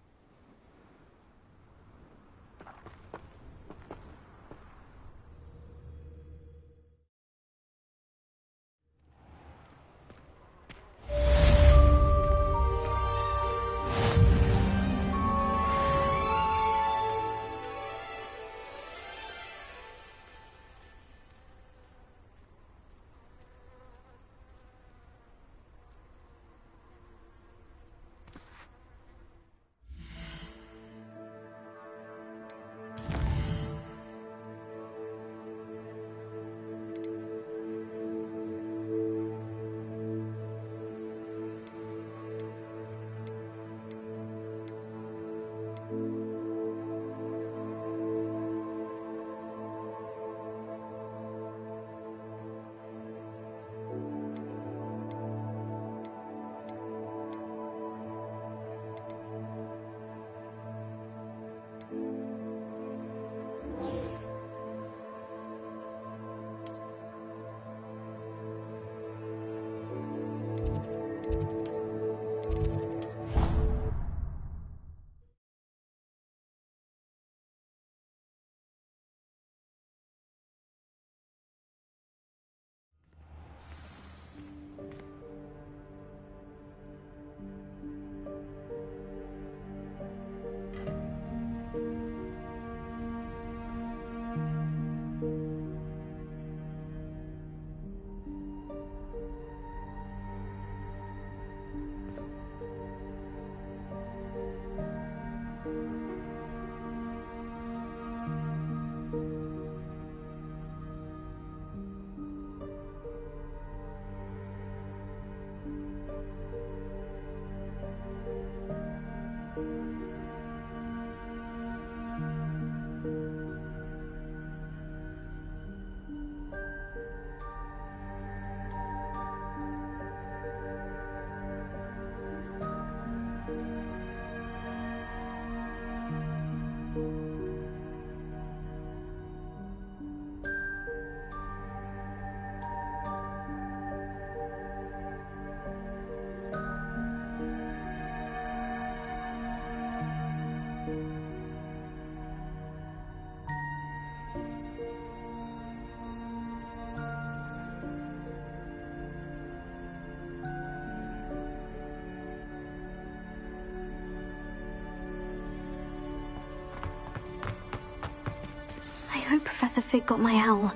I hope Professor Fig got my owl.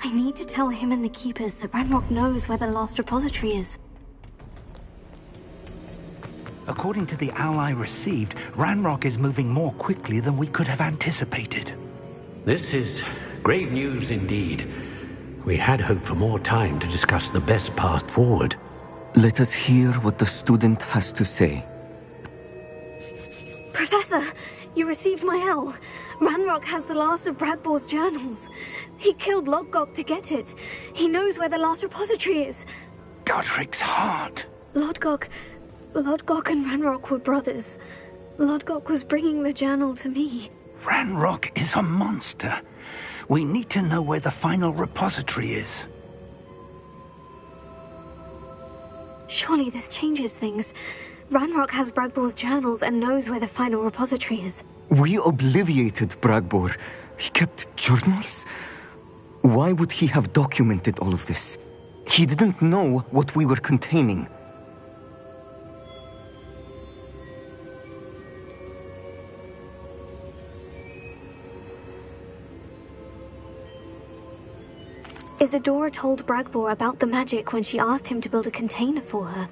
I need to tell him and the Keepers that Ranrock knows where the last repository is. According to the owl I received, Ranrock is moving more quickly than we could have anticipated. This is grave news indeed. We had hoped for more time to discuss the best path forward. Let us hear what the student has to say. Professor, you received my owl. Ranrock has the last of Bradbor's journals. He killed Lodgok to get it. He knows where the last repository is. Godric's heart. Lodgok and Ranrock were brothers. Lodgok was bringing the journal to me. Ranrock is a monster. We need to know where the final repository is. Surely this changes things. Ranrock has Bradbor's journals and knows where the final repository is. We obliviated Bradbor. He kept journals? Why would he have documented all of this? He didn't know what we were containing. Isadora told Bragbor about the magic when she asked him to build a container for her.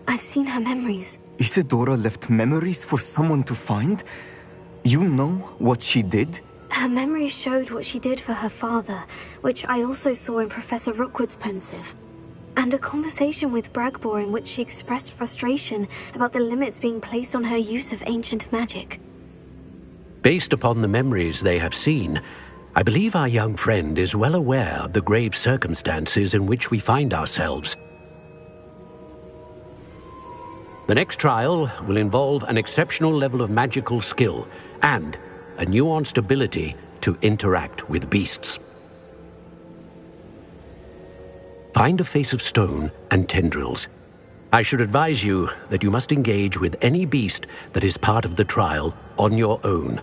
I've seen her memories. Isadora left memories for someone to find? You know what she did? Her memories showed what she did for her father, which I also saw in Professor Rookwood's pensive. And a conversation with Bragbor in which she expressed frustration about the limits being placed on her use of ancient magic. Based upon the memories they have seen, I believe our young friend is well aware of the grave circumstances in which we find ourselves. The next trial will involve an exceptional level of magical skill and a nuanced ability to interact with beasts. Find a face of stone and tendrils. I should advise you that you must engage with any beast that is part of the trial on your own.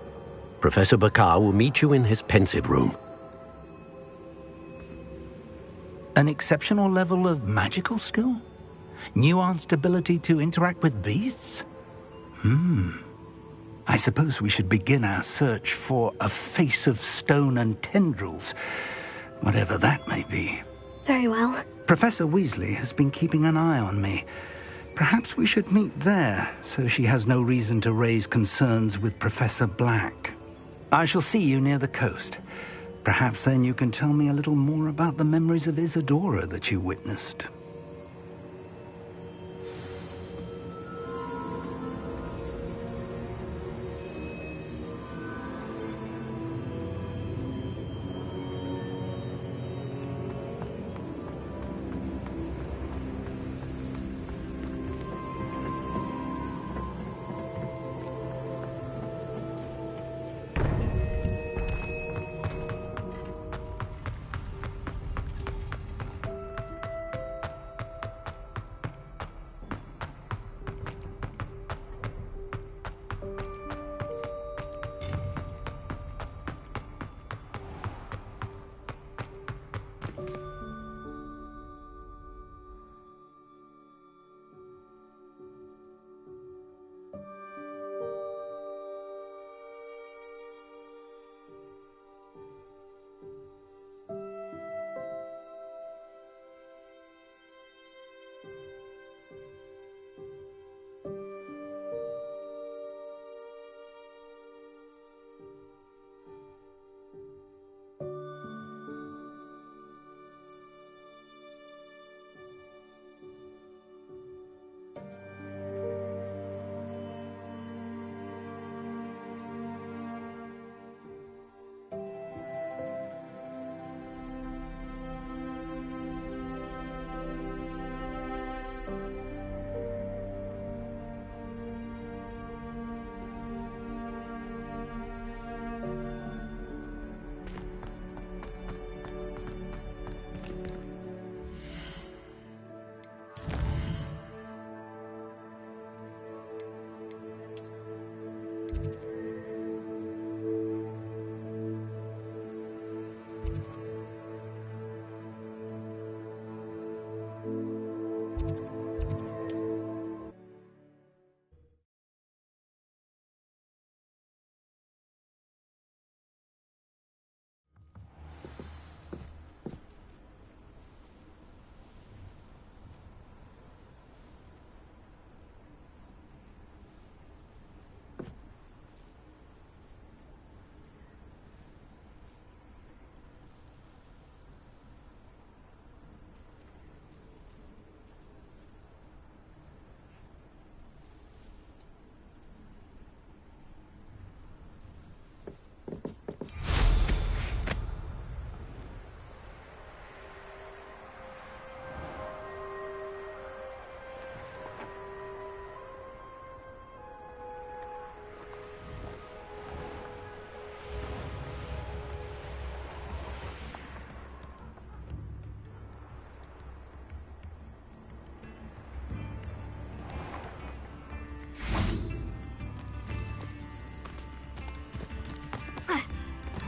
Professor Bakar will meet you in his pensive room. An exceptional level of magical skill? Nuanced ability to interact with beasts? I suppose we should begin our search for a face of stone and tendrils, whatever that may be. Very well. Professor Weasley has been keeping an eye on me. Perhaps we should meet there, so she has no reason to raise concerns with Professor Black. I shall see you near the coast. Perhaps then you can tell me a little more about the memories of Isadora that you witnessed.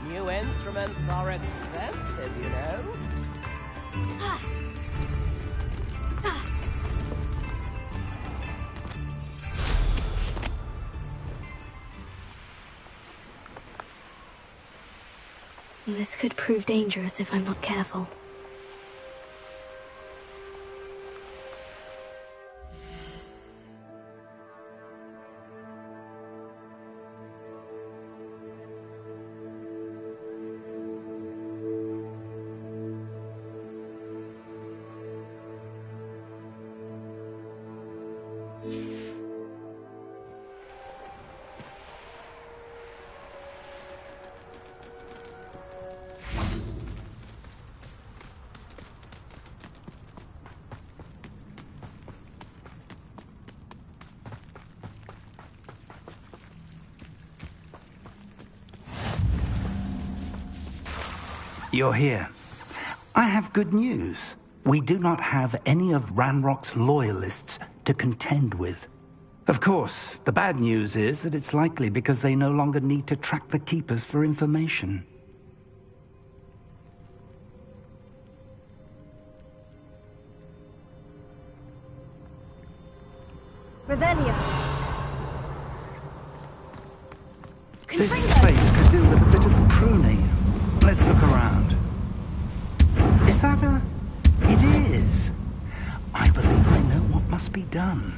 New instruments are expensive, you know. This could prove dangerous if I'm not careful. You're here. I have good news. We do not have any of Ranrock's loyalists to contend with. Of course, the bad news is that it's likely because they no longer need to track the Keepers for information. Revelio. This place could do with a bit of pruning. Let's look around. Is that a... It is. I believe I know what must be done.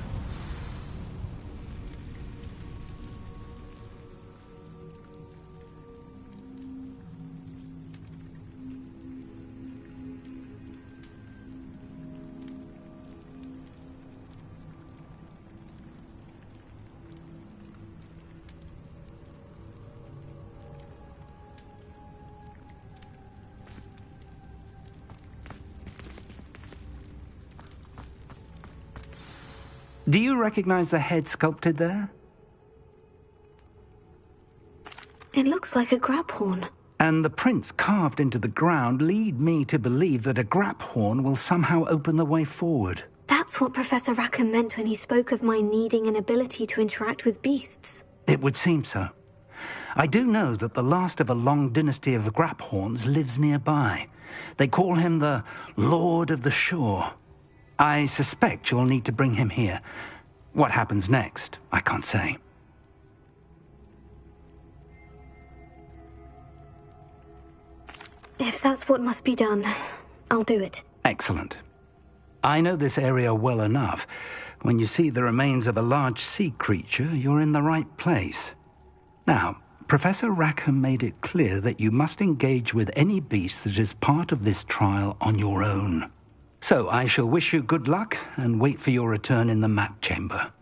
Do you recognize the head sculpted there? It looks like a grab horn. And the prints carved into the ground lead me to believe that a grap horn will somehow open the way forward. That's what Professor Rackham meant when he spoke of my needing an ability to interact with beasts. It would seem so. I do know that the last of a long dynasty of grap horns lives nearby. They call him the Lord of the Shore. I suspect you'll need to bring him here. What happens next, I can't say. If that's what must be done, I'll do it. Excellent. I know this area well enough. When you see the remains of a large sea creature, you're in the right place. Now, Professor Rackham made it clear that you must engage with any beast that is part of this trial on your own. So I shall wish you good luck and wait for your return in the map chamber.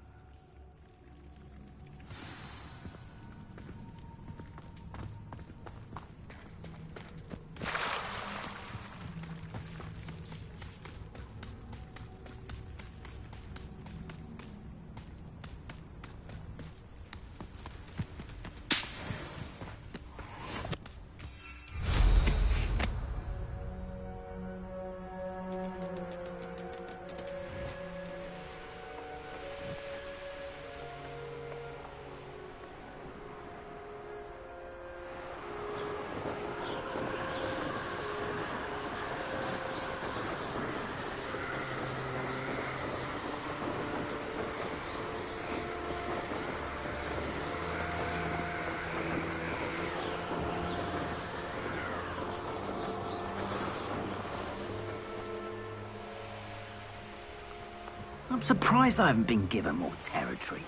I'm surprised I haven't been given more territory.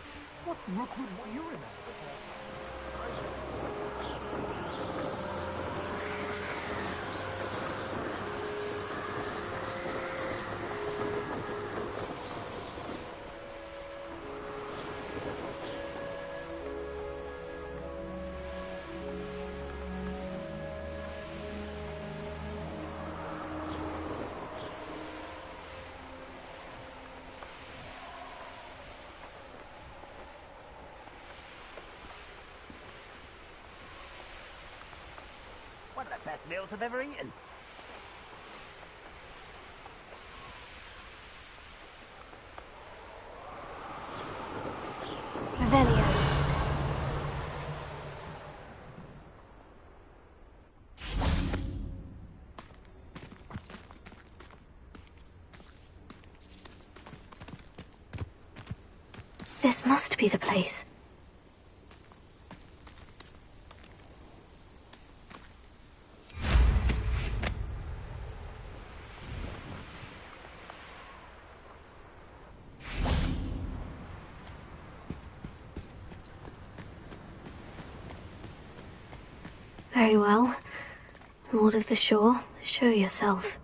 What Rookwood were you in? One of the best meals I've ever eaten. Revelio. This must be the place. Very well. Lord of the Shore, show yourself.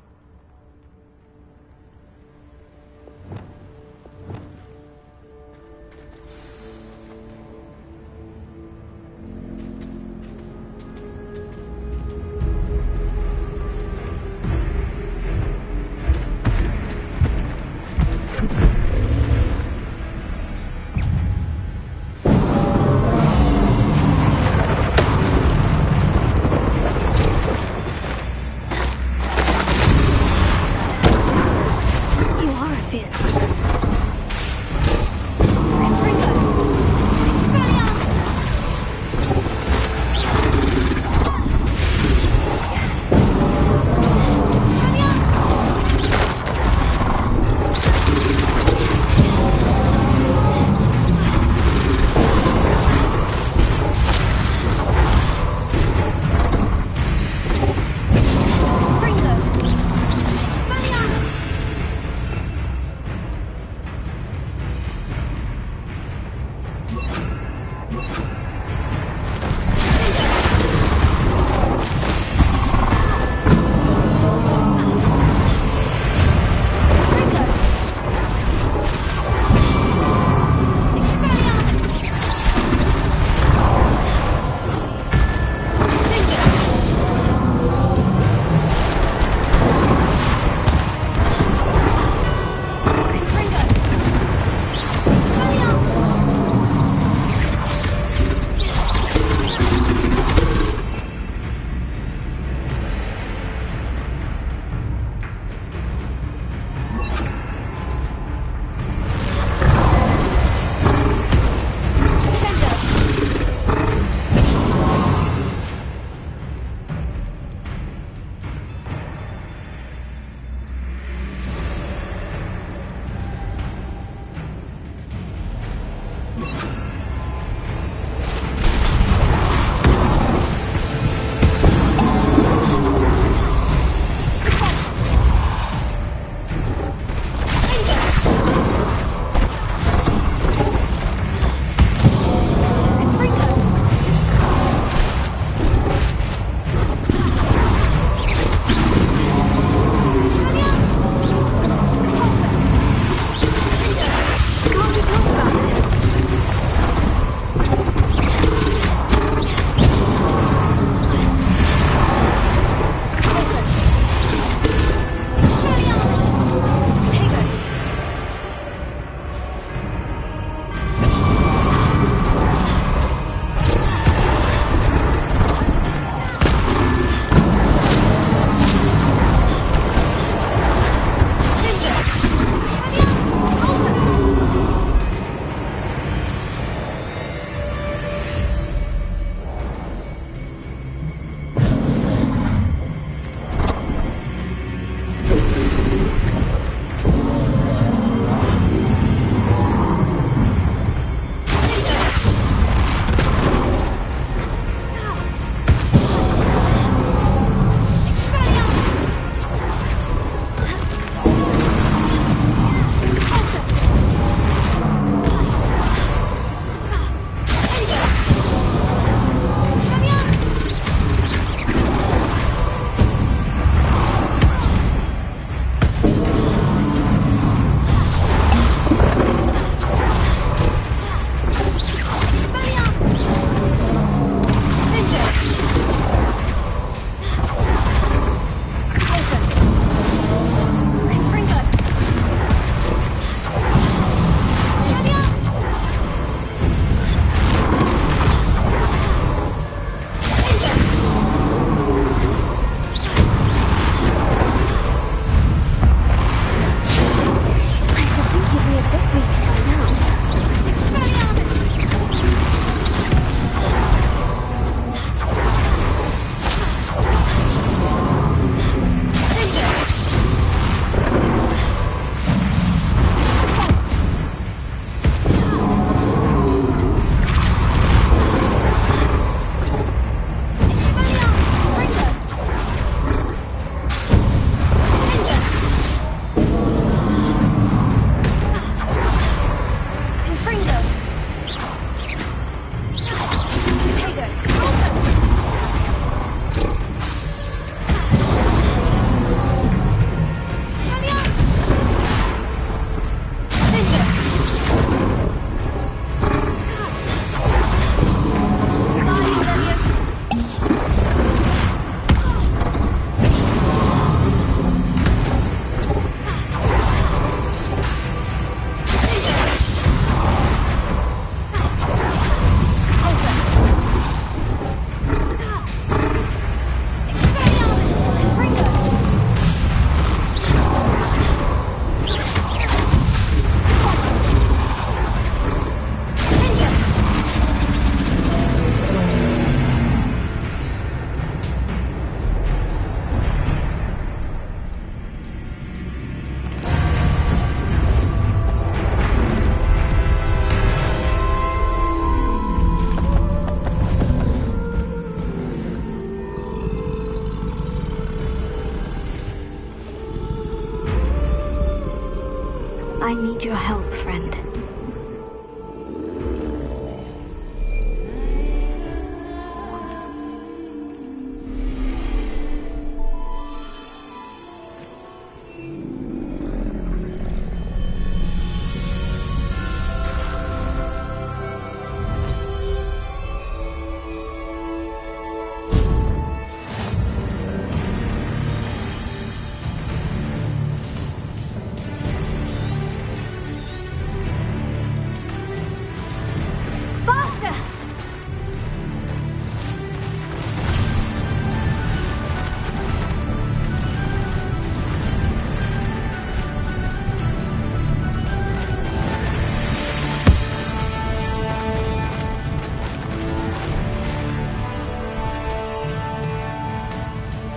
I need your help, friend.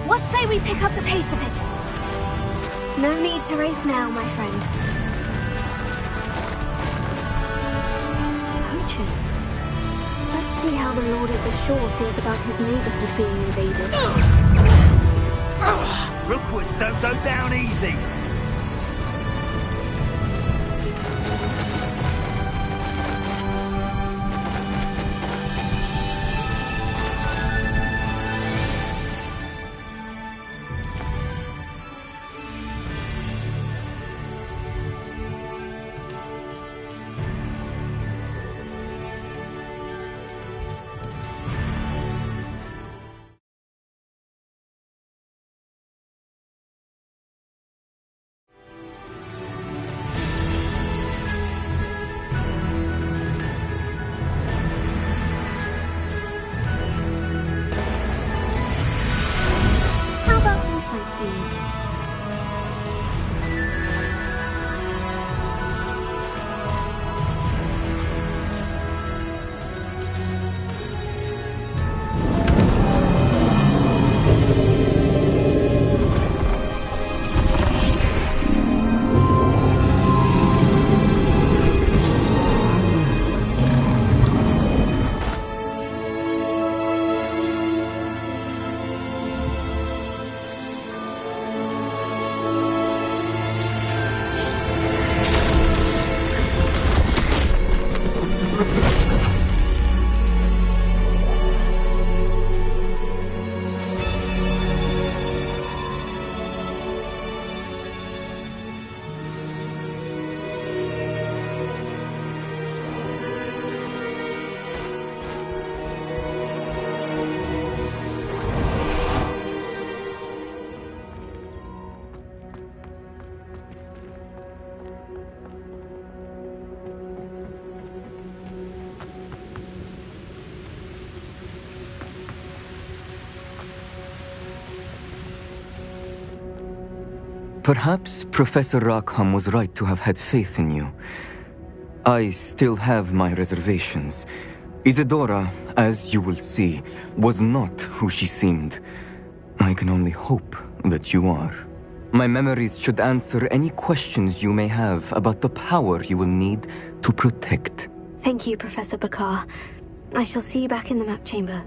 What say we pick up the pace a bit? No need to race now, my friend. Poachers. Let's see how the Lord of the Shore feels about his neighborhood being invaded. Rookwoods don't go down easy. How about some sightseeing? Perhaps Professor Rackham was right to have had faith in you. I still have my reservations. Isadora, as you will see, was not who she seemed. I can only hope that you are. My memories should answer any questions you may have about the power you will need to protect. Thank you, Professor Bakar. I shall see you back in the map chamber.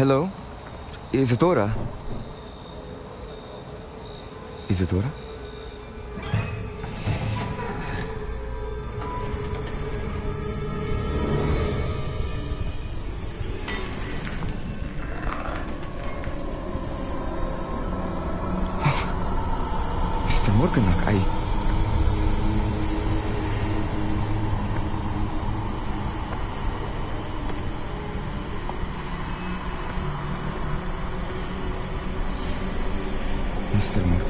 Hello? Isadora? Isadora? Mr. Morganach, Mr. Morgan?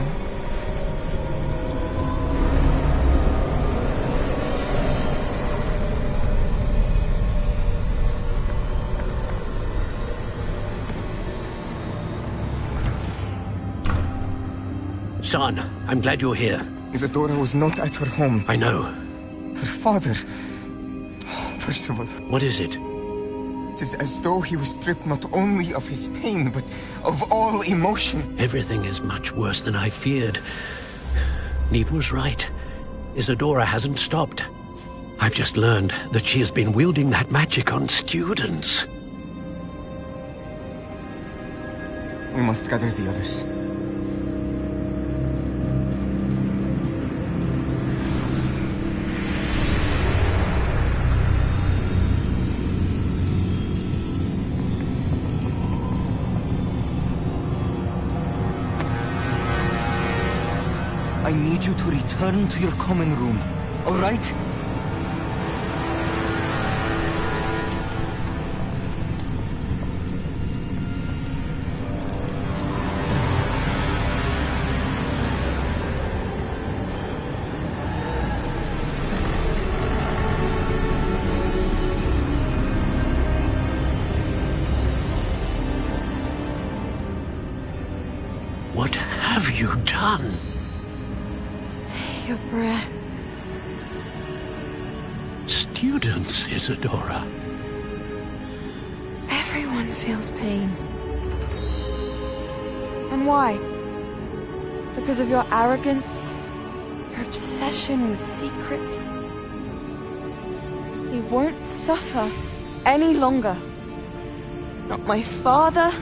Son, I'm glad you're here. Isadora was not at her home. I know. Her father... Percival. What is it? It is as though he was stripped not only of his pain, but of all emotion. Everything is much worse than I feared. Neve was right. Isadora hasn't stopped. I've just learned that she has been wielding that magic on students. We must gather the others. I need you to return to your common room, all right? What have you done? Take a breath. Students, Isadora. Everyone feels pain. And why? Because of your arrogance? Your obsession with secrets? He won't suffer any longer. Not my father,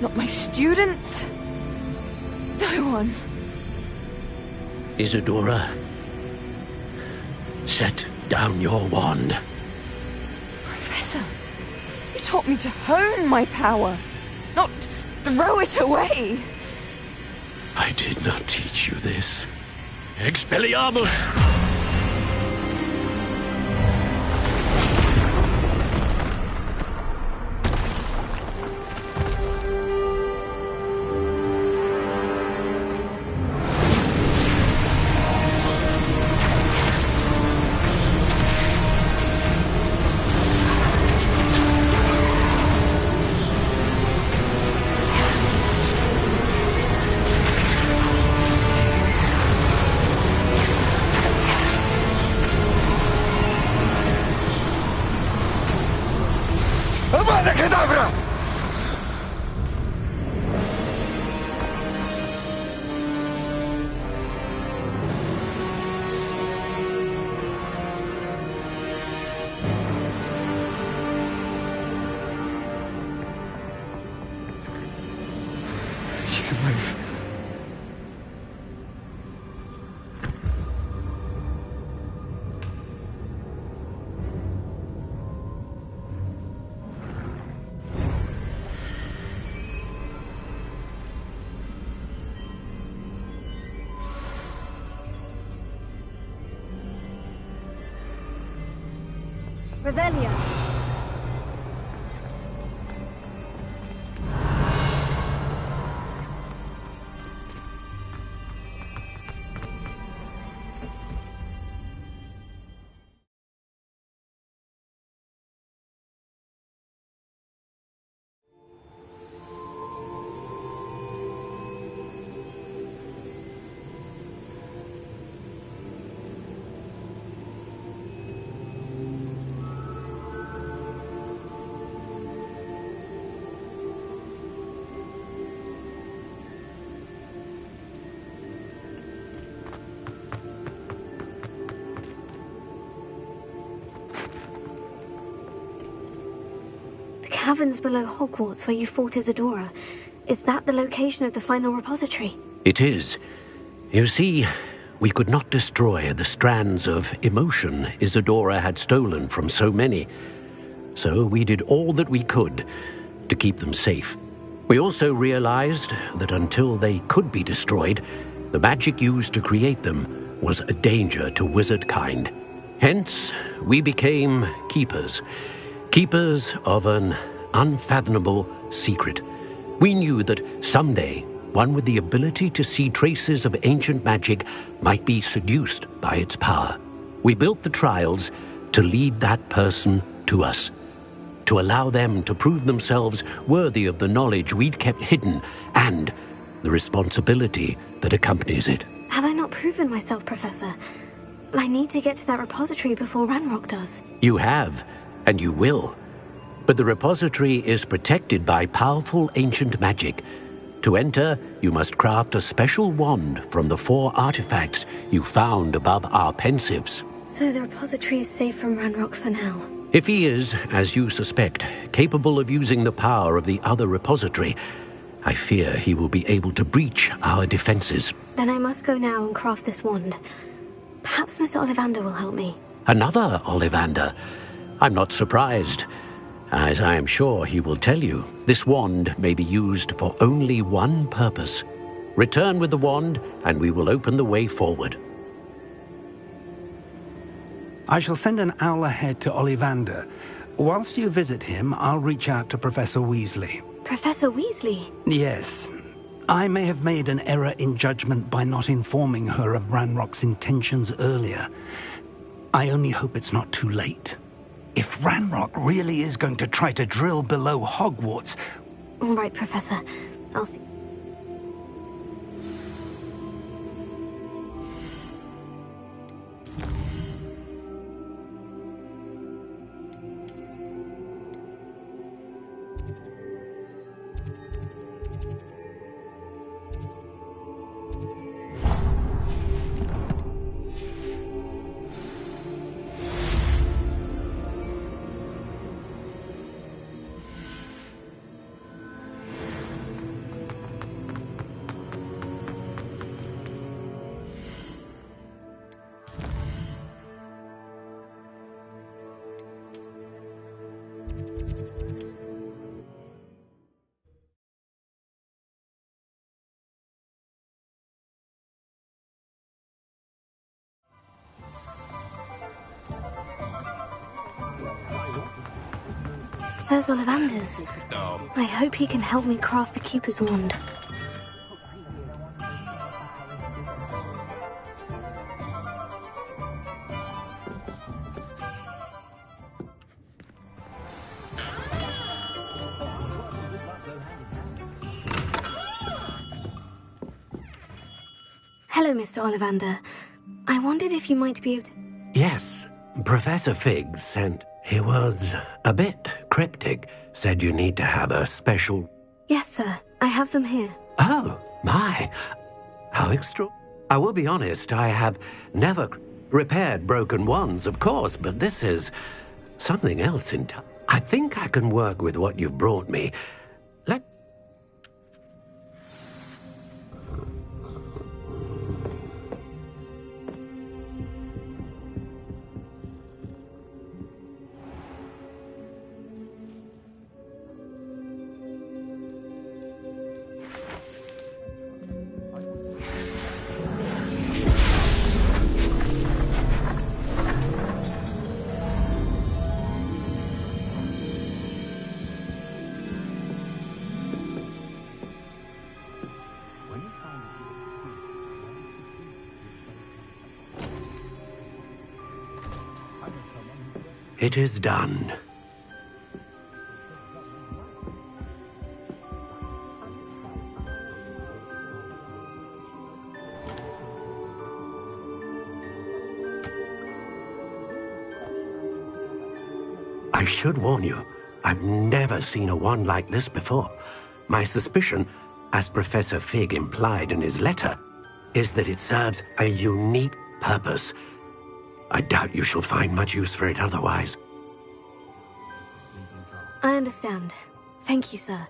not my students, no one. Isadora, set down your wand. Professor, you taught me to hone my power, not throw it away. I did not teach you this. Expelliarmus! Avada Kedavra! She's alive. Revelia. caverns below Hogwarts where you fought Isadora. Is that the location of the final repository? It is. You see, we could not destroy the strands of emotion Isadora had stolen from so many. So we did all that we could to keep them safe. We also realized that until they could be destroyed, the magic used to create them was a danger to wizard kind. Hence, we became keepers. Keepers of an unfathomable secret. We knew that someday, one with the ability to see traces of ancient magic might be seduced by its power. We built the trials to lead that person to us, to allow them to prove themselves worthy of the knowledge we'd kept hidden and the responsibility that accompanies it. Have I not proven myself, Professor? I need to get to that repository before Ranrock does. You have, and you will. But the repository is protected by powerful ancient magic. To enter, you must craft a special wand from the 4 artifacts you found above our pensives. So the repository is safe from Ranrock for now. If he is, as you suspect, capable of using the power of the other repository, I fear he will be able to breach our defenses. Then I must go now and craft this wand. Perhaps Mr. Ollivander will help me. Another Ollivander? I'm not surprised. As I am sure he will tell you, this wand may be used for only one purpose. Return with the wand, and we will open the way forward. I shall send an owl ahead to Ollivander. Whilst you visit him, I'll reach out to Professor Weasley. Professor Weasley? Yes. I may have made an error in judgment by not informing her of Ranrock's intentions earlier. I only hope it's not too late. If Ranrock really is going to try to drill below Hogwarts... All right, Professor. I'll see. There's Ollivander's. I hope he can help me craft the Keeper's wand. Hello, Mr. Ollivander. I wondered if you might be able to... Yes, Professor Fig sent... He was a bit cryptic. Said you need to have a special... Yes, sir. I have them here. Oh, my. How extra... I will be honest, I have never repaired broken wands, of course, but this is something else entirely. I think I can work with what you've brought me. It is done. I should warn you, I've never seen a wand like this before. My suspicion, as Professor Fig implied in his letter, is that it serves a unique purpose. I doubt you shall find much use for it otherwise. I I understand. Thank you, sir.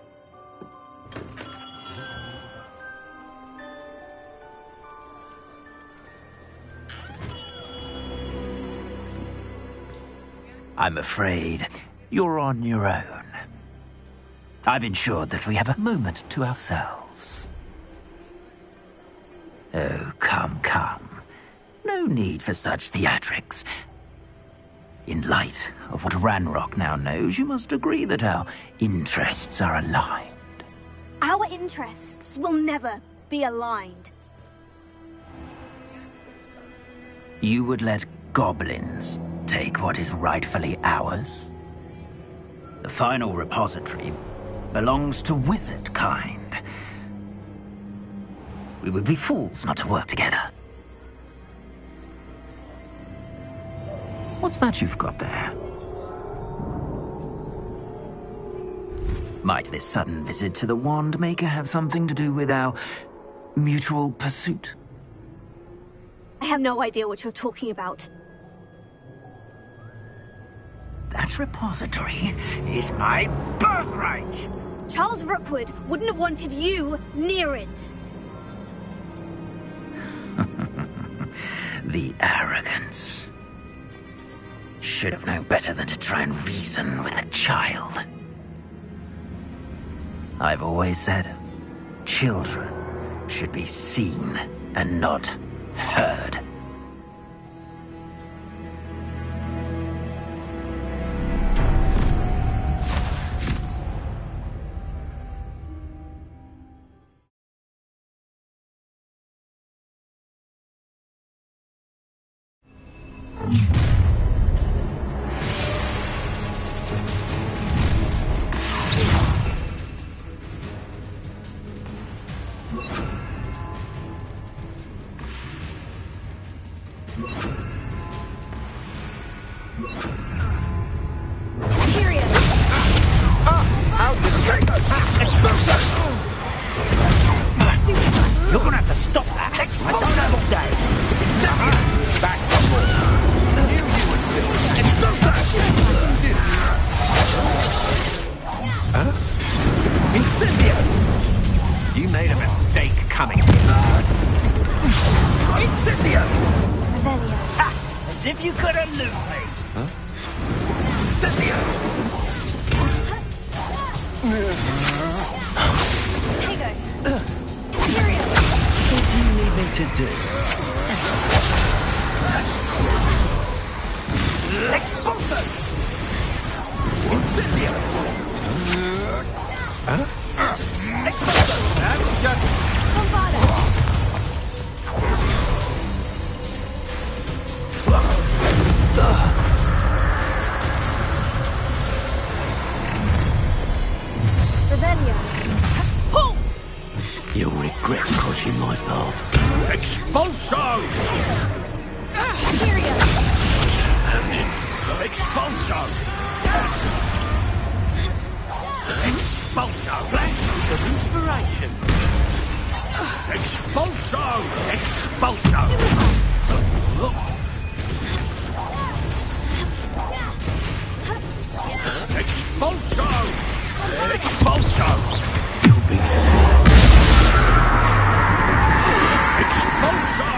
I'm afraid you're on your own. I've ensured that we have a moment to ourselves. Oh, come, come. No need for such theatrics. In light of what Ranrock now knows, you must agree that our interests are aligned. Our interests will never be aligned. You would let goblins take what is rightfully ours? The final repository belongs to wizard kind. We would be fools not to work together. What's that you've got there? Might this sudden visit to the Wand Maker have something to do with our mutual pursuit? I have no idea what you're talking about. That repository is my birthright! Charles Rookwood wouldn't have wanted you near it. The arrogance. Should have known better than to try and reason with a child. I've always said, children should be seen and not heard. You're gonna have to stop that. I don't have all day. Back Incendio! You made a mistake coming here. Incendio! Revelio. as if you could elude me. Huh? Incendio! Tego. What do you need me to do? Expulso! Incendio! Huh? Expulso! Bombada! Revelio. You'll regret crossing my path. Expulso! Syria. Expulso! Expulso! Flash of inspiration! Expulso! Expulso! Expulso! Expulso! You'll be sick. Expulso!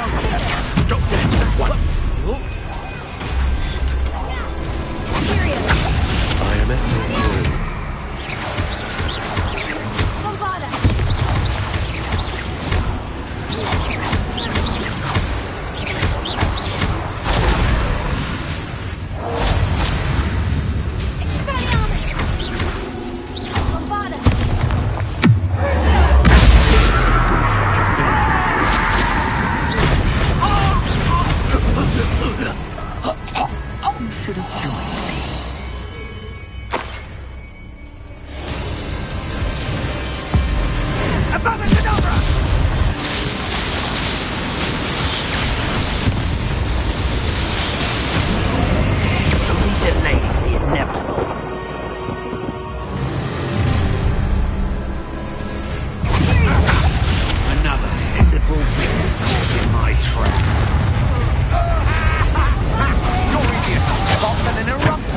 Stop that! What? Syria. I am at your will. Bombada. You're idiots! Stop and interrupt!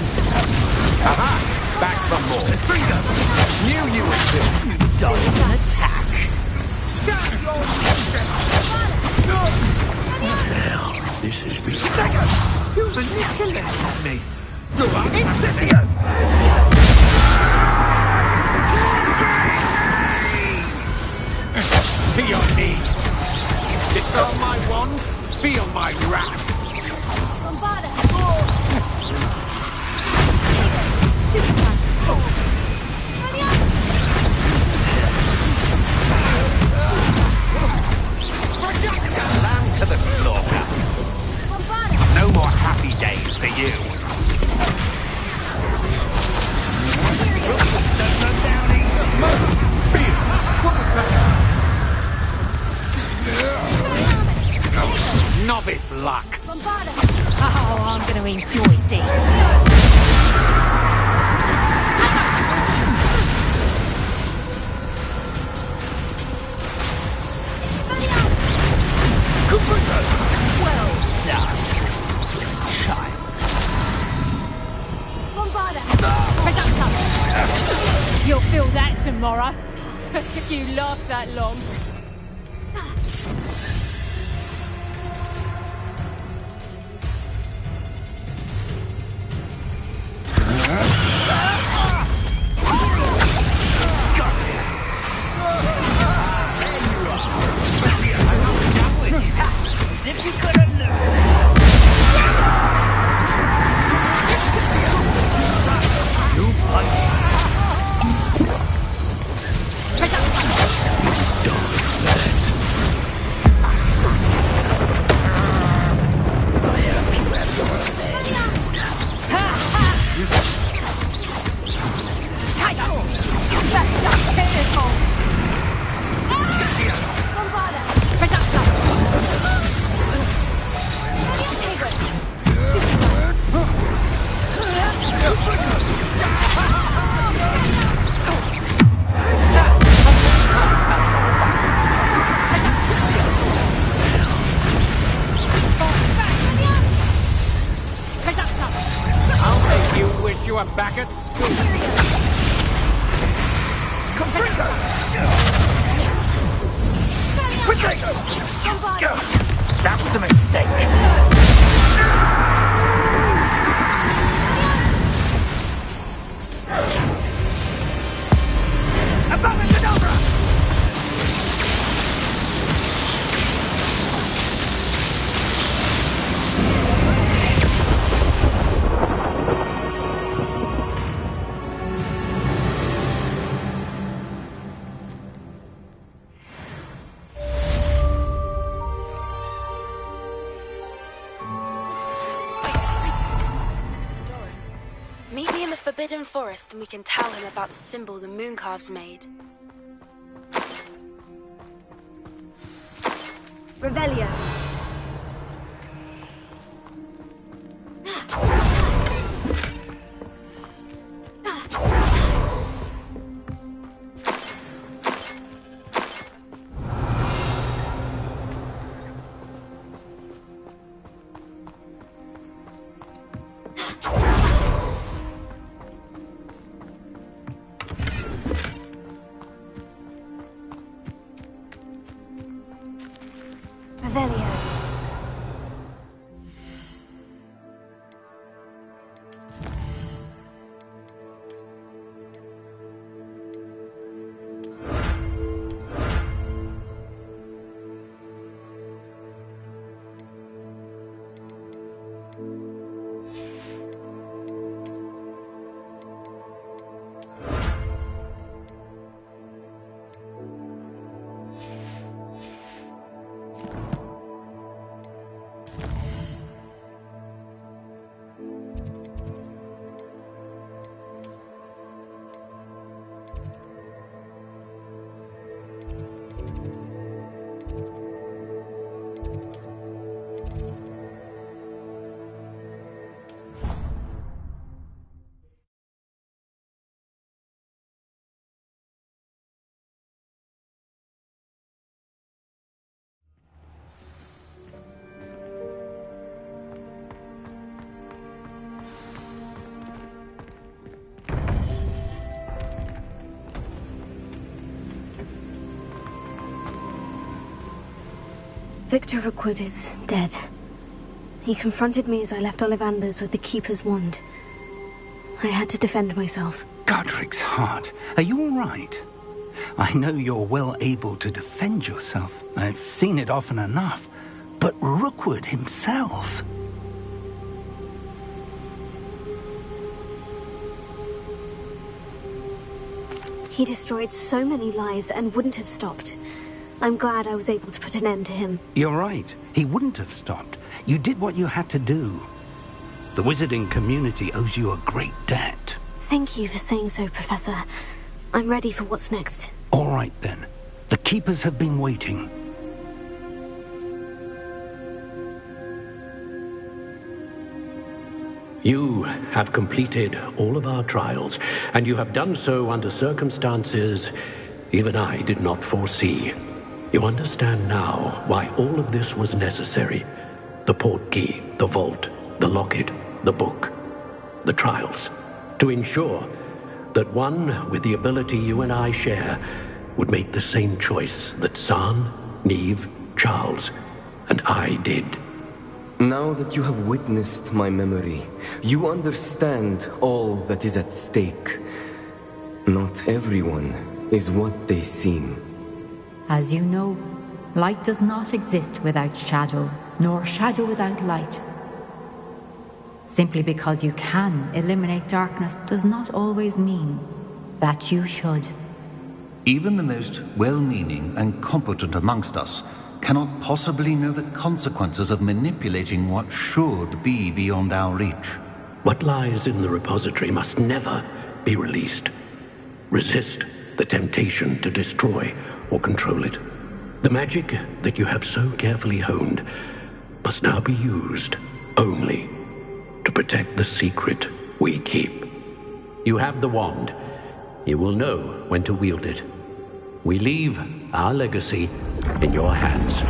You manipulated me! You are insidious! To your knees! Disarm my wand, feel my wrath! Lamb to the slaughter! No more happy days for you! Don't go down easy! What was that? Novice luck! Oh, I'm going to enjoy this. Well done, child. You'll feel that tomorrow. If you last that long. As if you couldn't lose. You I'll make you wish you were back at school. That was a mistake. Meet me in the Forbidden Forest and we can tell him about the symbol the Mooncalves made. Revelio. Revelio. Victor Rookwood is dead. He confronted me as I left Ollivander's with the Keeper's wand. I had to defend myself. Godric's heart. Are you all right? I know you're well able to defend yourself. I've seen it often enough. But Rookwood himself... He destroyed so many lives and wouldn't have stopped. I'm glad I was able to put an end to him. You're right. He wouldn't have stopped. You did what you had to do. The wizarding community owes you a great debt. Thank you for saying so, Professor. I'm ready for what's next. All right, then. The Keepers have been waiting. You have completed all of our trials, and you have done so under circumstances even I did not foresee. You understand now why all of this was necessary. The portkey, the vault, the locket, the book, the trials. To ensure that one with the ability you and I share would make the same choice that San, Neve, Charles, and I did. Now that you have witnessed my memory, you understand all that is at stake. Not everyone is what they seem. As you know, light does not exist without shadow, nor shadow without light. Simply because you can eliminate darkness does not always mean that you should. Even the most well-meaning and competent amongst us cannot possibly know the consequences of manipulating what should be beyond our reach. What lies in the repository must never be released. Resist the temptation to destroy or control it. The magic that you have so carefully honed must now be used only to protect the secret we keep. You have the wand. You will know when to wield it. We leave our legacy in your hands.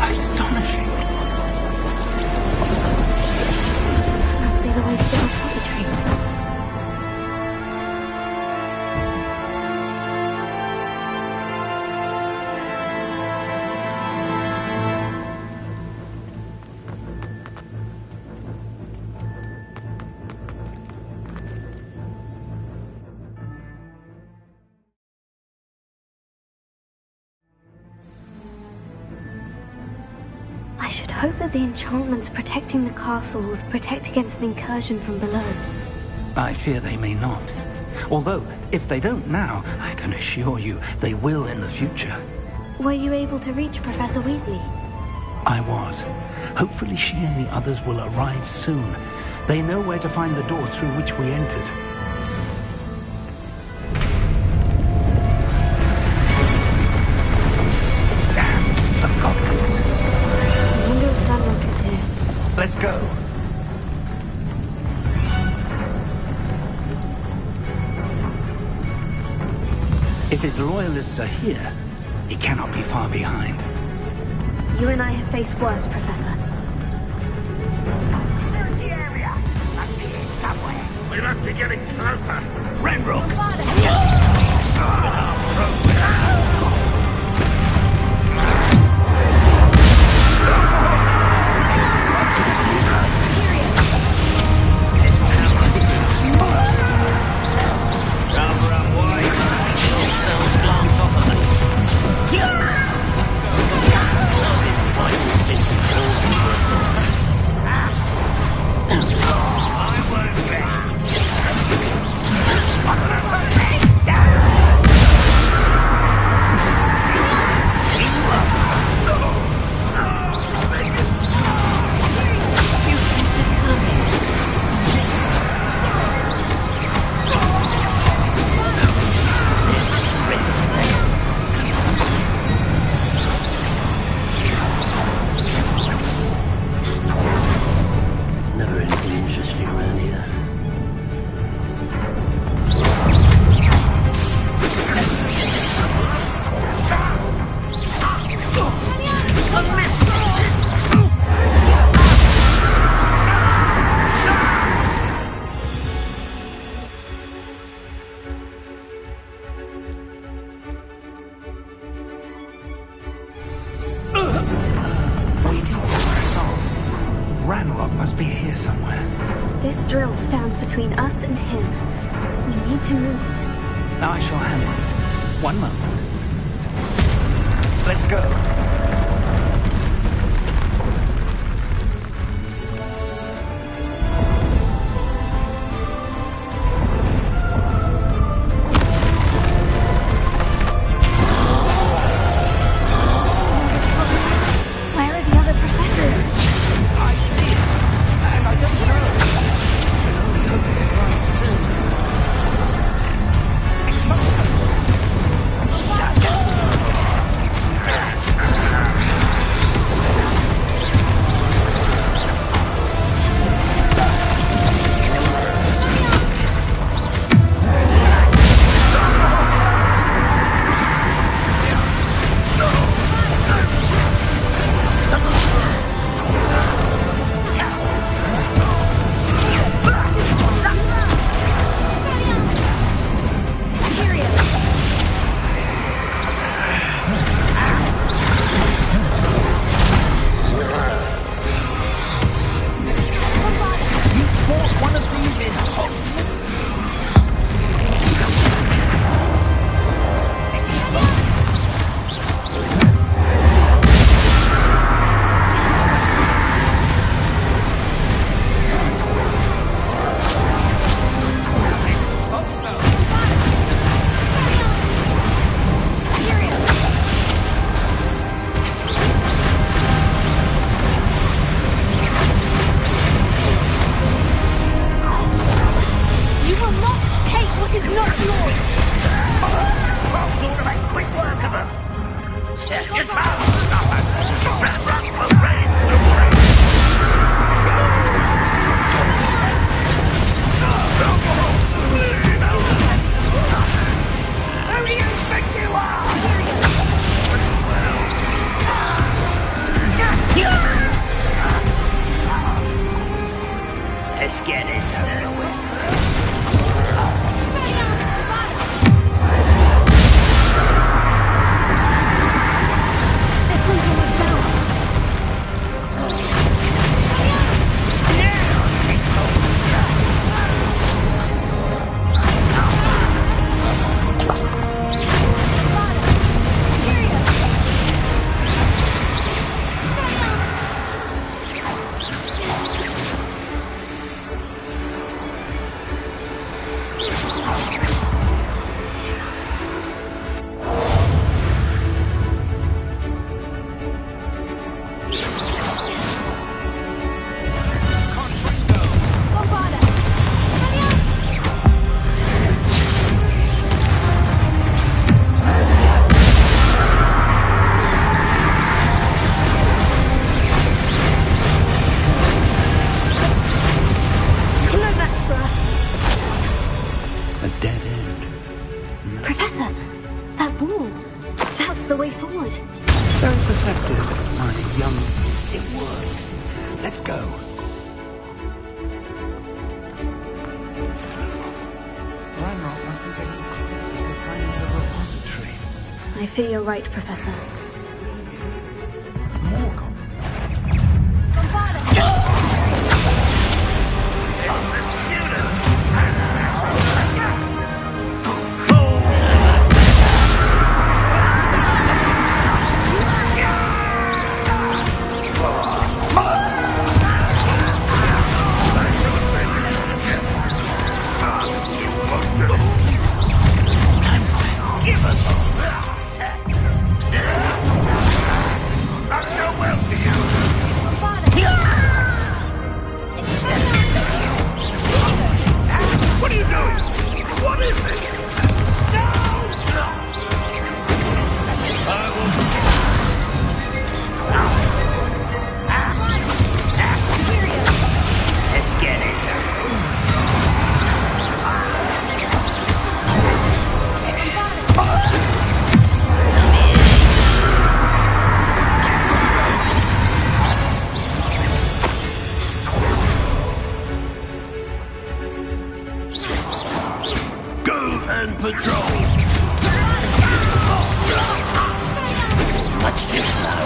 Astonishing. Must be the way to the repository. I should hope that the enchantments protecting the castle would protect against an incursion from below. I fear they may not. Although, if they don't now, I can assure you they will in the future. Were you able to reach Professor Weasley? I was. Hopefully she and the others will arrive soon. They know where to find the door through which we entered. Damn the goblins. I wonder if Ranrock is here. Let's go. If his loyalists are here, he cannot be far behind. You and I have faced worse, Professor. There's the area. Must be here somewhere. We must be getting closer. Ranrock! This drill stands between us and him. We need to move it. I shall handle it. One moment. Let's go. Where are the other professors? I see it, and I don't know. I can only hope it arrives soon. Expose them! Shut up! Let's get this over with. This one's almost down. Professor, that wall. That's the way forward. Very perceptive, my young... It worked. Let's go. Ranrock must be getting closer to finding the repository. I fear you're right, Professor. More goblins. Give us that's no well to you. What are you doing? What is this? Let's get this and patrol. Much too slow.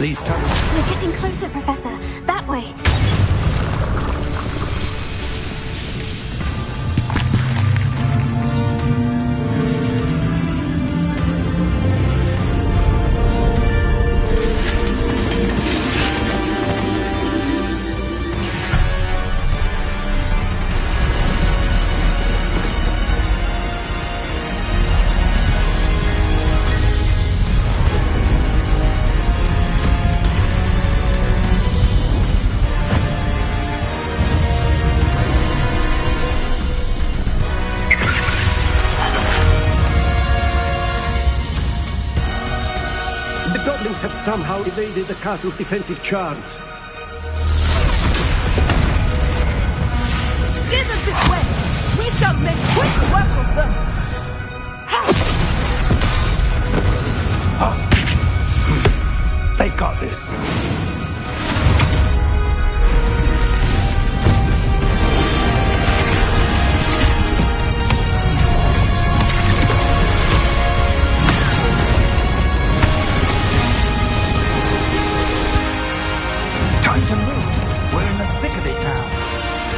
These tunnels... We're getting closer, Professor. That way. Have somehow evaded the castle's defensive charms. Steer them this way! We shall make quick work of them! They got this.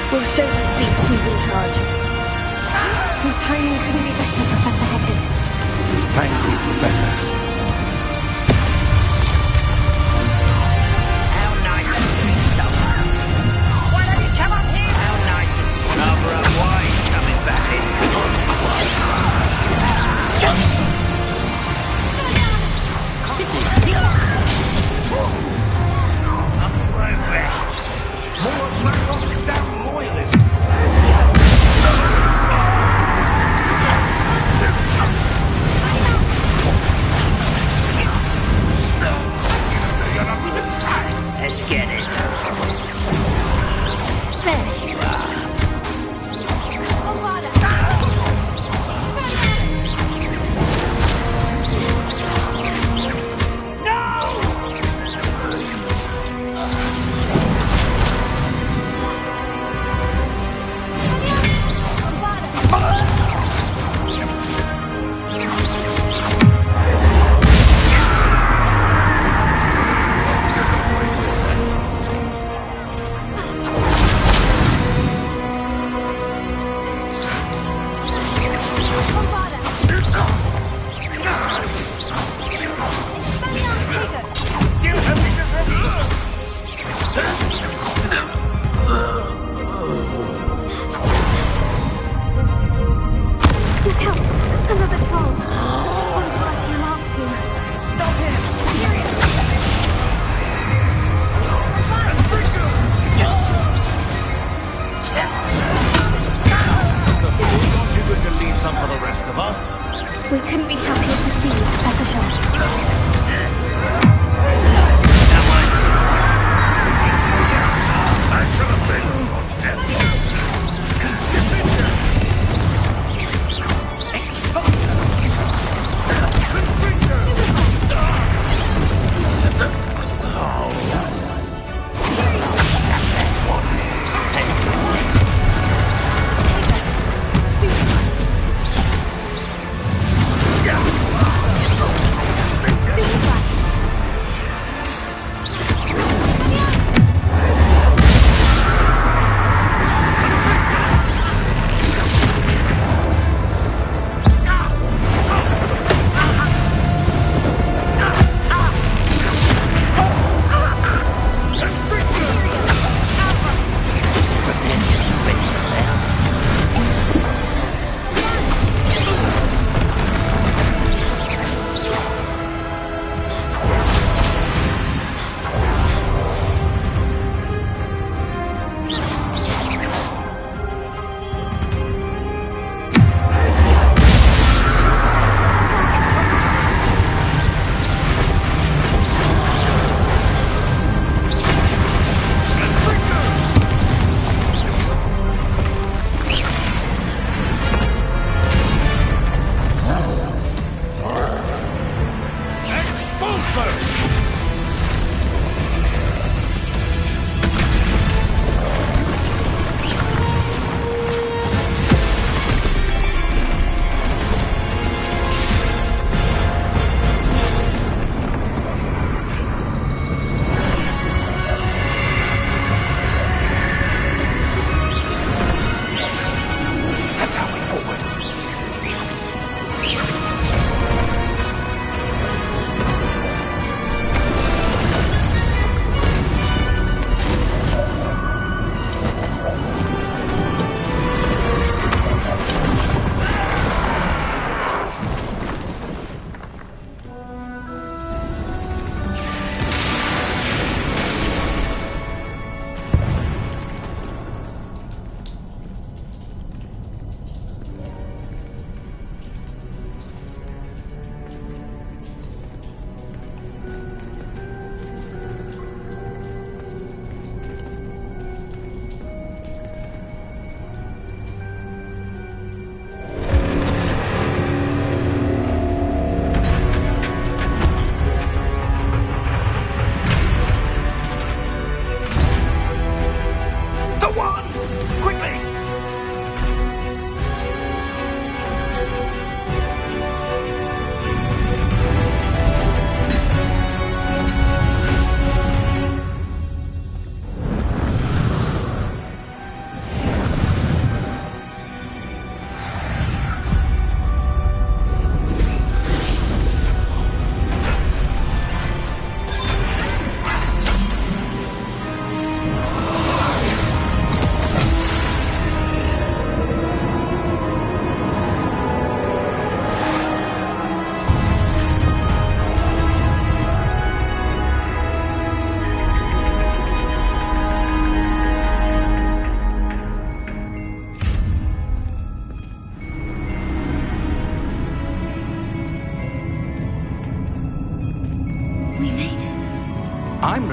We'll show this beast who's in charge. Your timing couldn't be better, Professor Hector. Thank you, Professor. How nice and Christopher. Why don't you come up here? How nice and Barbara White coming back in. More Ranrock down loyalists. Let's get this. There you are.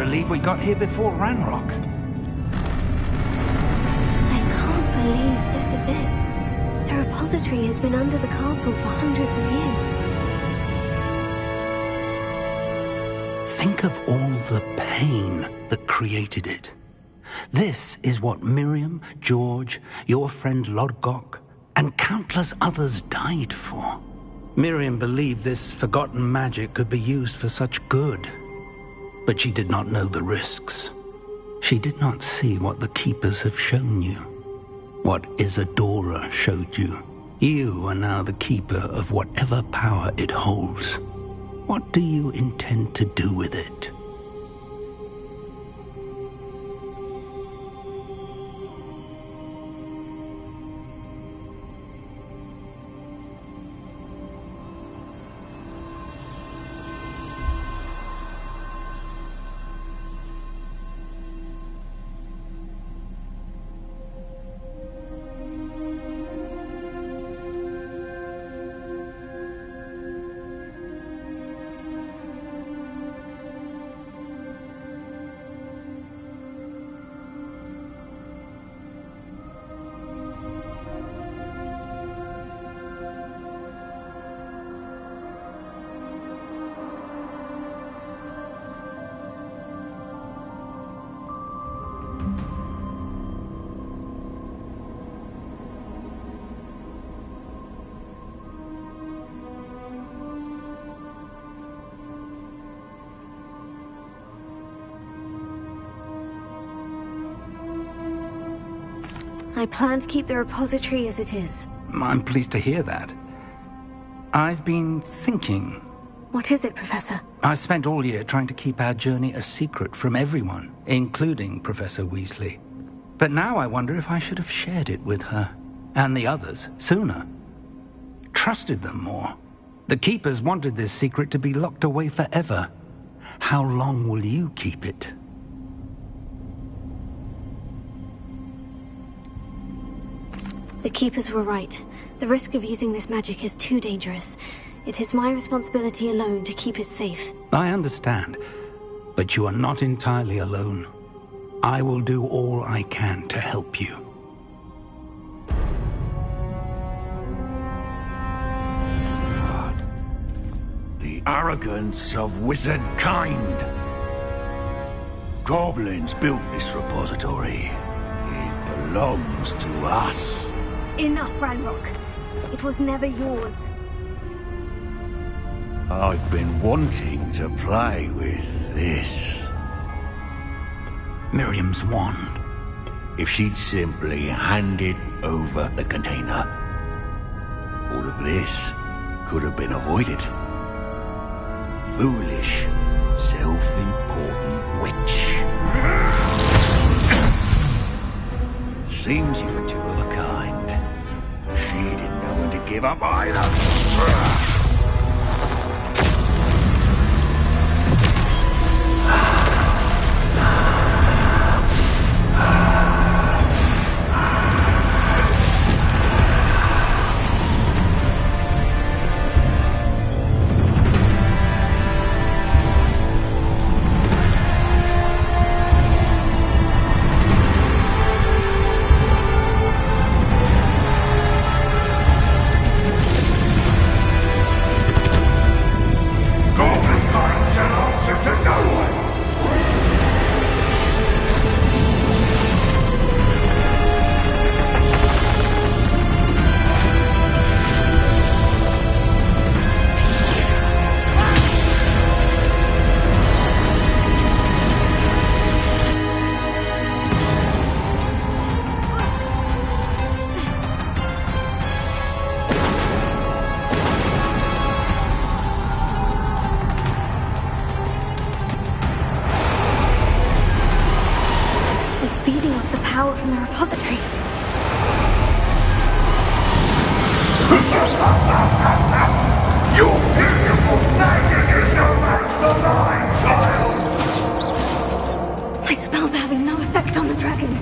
relieved we got here before Ranrock. I can't believe this is it. The repository has been under the castle for hundreds of years. Think of all the pain that created it. This is what Miriam, George, your friend Lodgok, and countless others died for. Miriam believed this forgotten magic could be used for such good. But she did not know the risks. She did not see what the Keepers have shown you. What Isadora showed you. You are now the Keeper of whatever power it holds. What do you intend to do with it? I plan to keep the repository as it is. I'm pleased to hear that. I've been thinking. What is it, Professor? I spent all year trying to keep our journey a secret from everyone, including Professor Weasley. But now I wonder if I should have shared it with her, and the others, sooner. Trusted them more. The Keepers wanted this secret to be locked away forever. How long will you keep it? The Keepers were right. The risk of using this magic is too dangerous. It is my responsibility alone to keep it safe. I understand, but you are not entirely alone. I will do all I can to help you. The arrogance of wizard kind. Goblins built this repository. It belongs to us. Enough, Ranrock. It was never yours. I've been wanting to play with this. Miriam's wand. If she'd simply handed over the container, all of this could have been avoided. Foolish, self-important witch. Seems you were two of a kind. She didn't know when to give up either. It's feeding off the power from the repository. Your beautiful magic is no match for mine, child! My spells are having no effect on the dragon.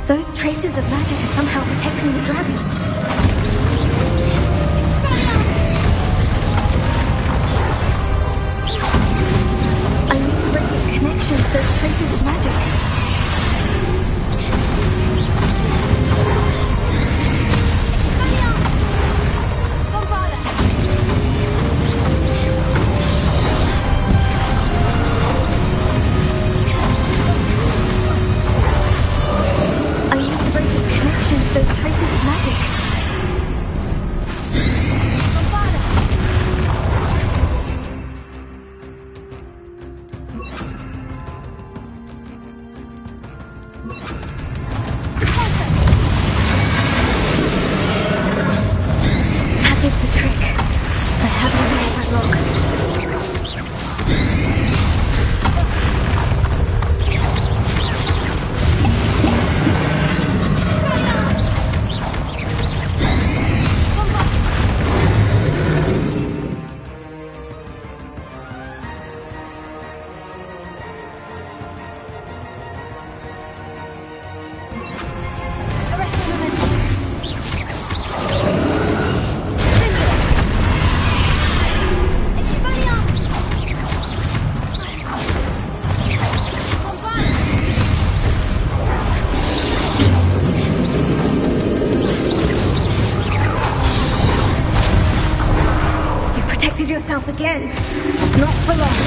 Those traces of magic are somehow protecting the dragon. I need to break this connection to those traces of magic. Those traces of magic. That did the trick. I have it in my lock. Yourself again. Not for long.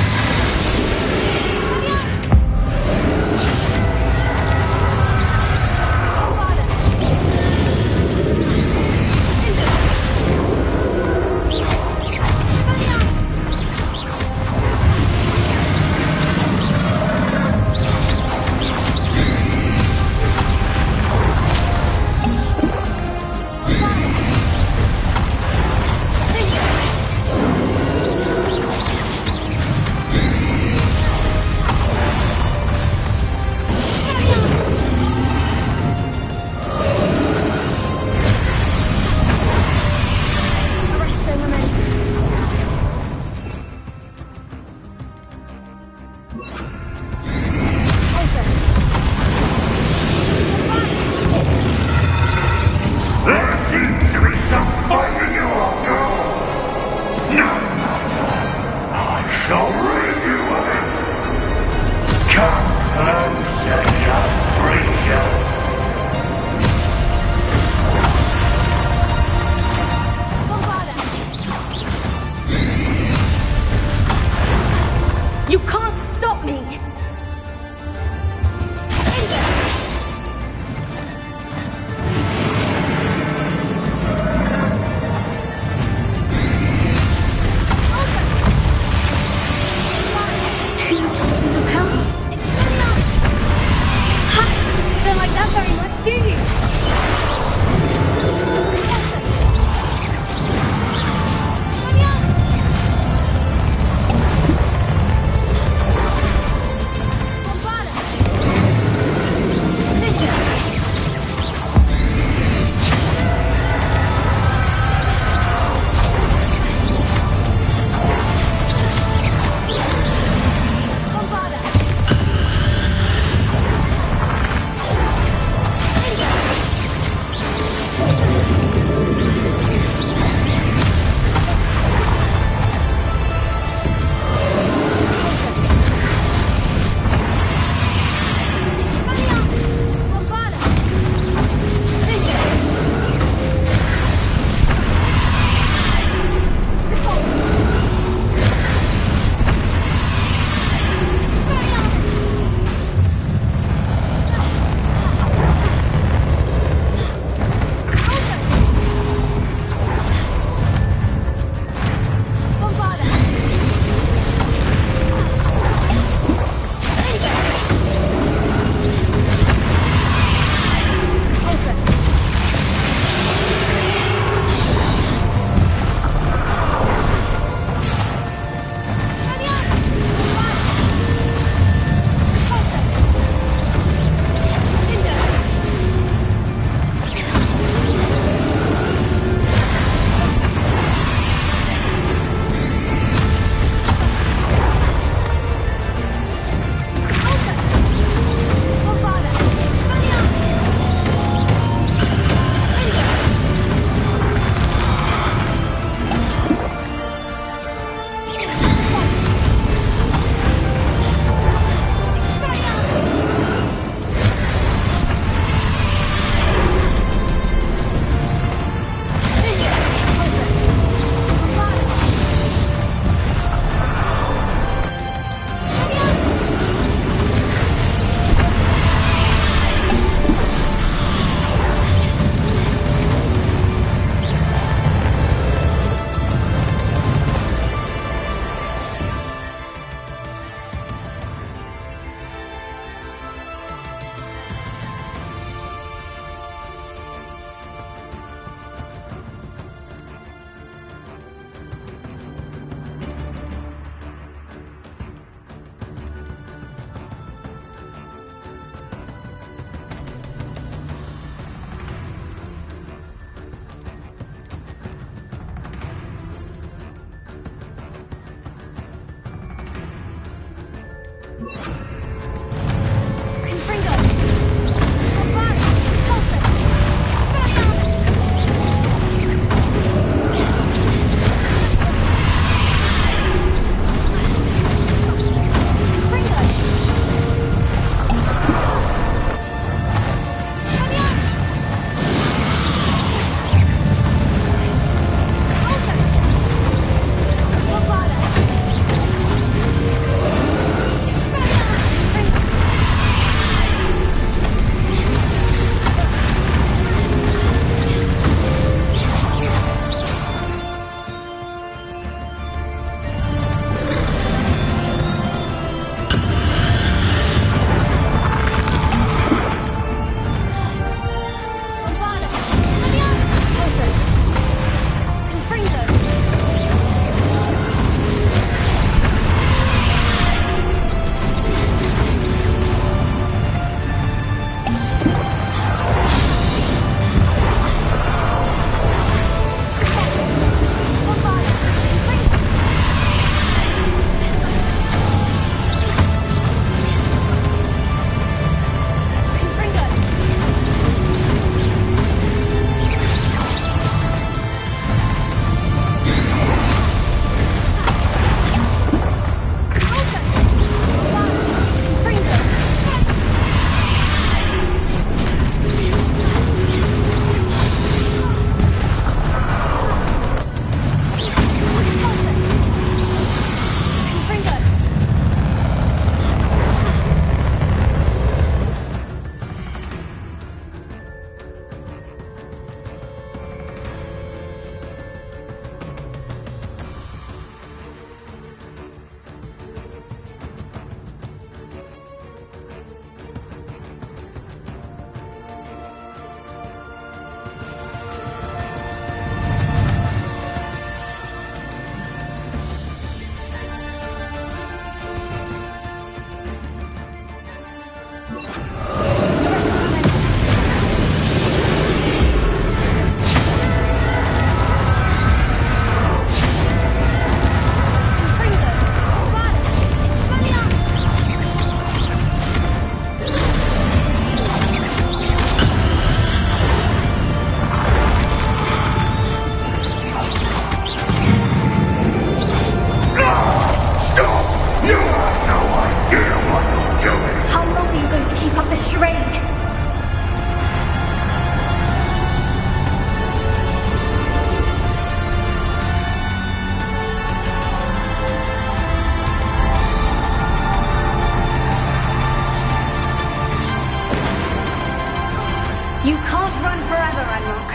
You can't run forever, Ranrock.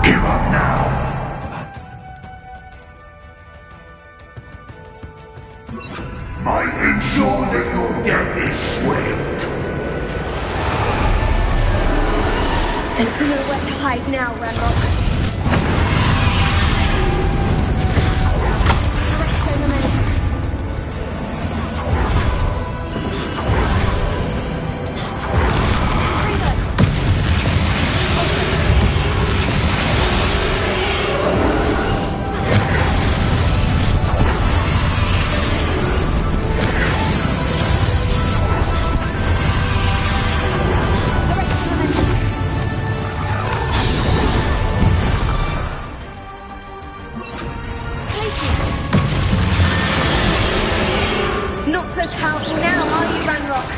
Give up now! Might ensure that your death is swift. There's nowhere to hide now, Ranrock. Arrest their momentum. Not so powerful now, are you, Ranrock?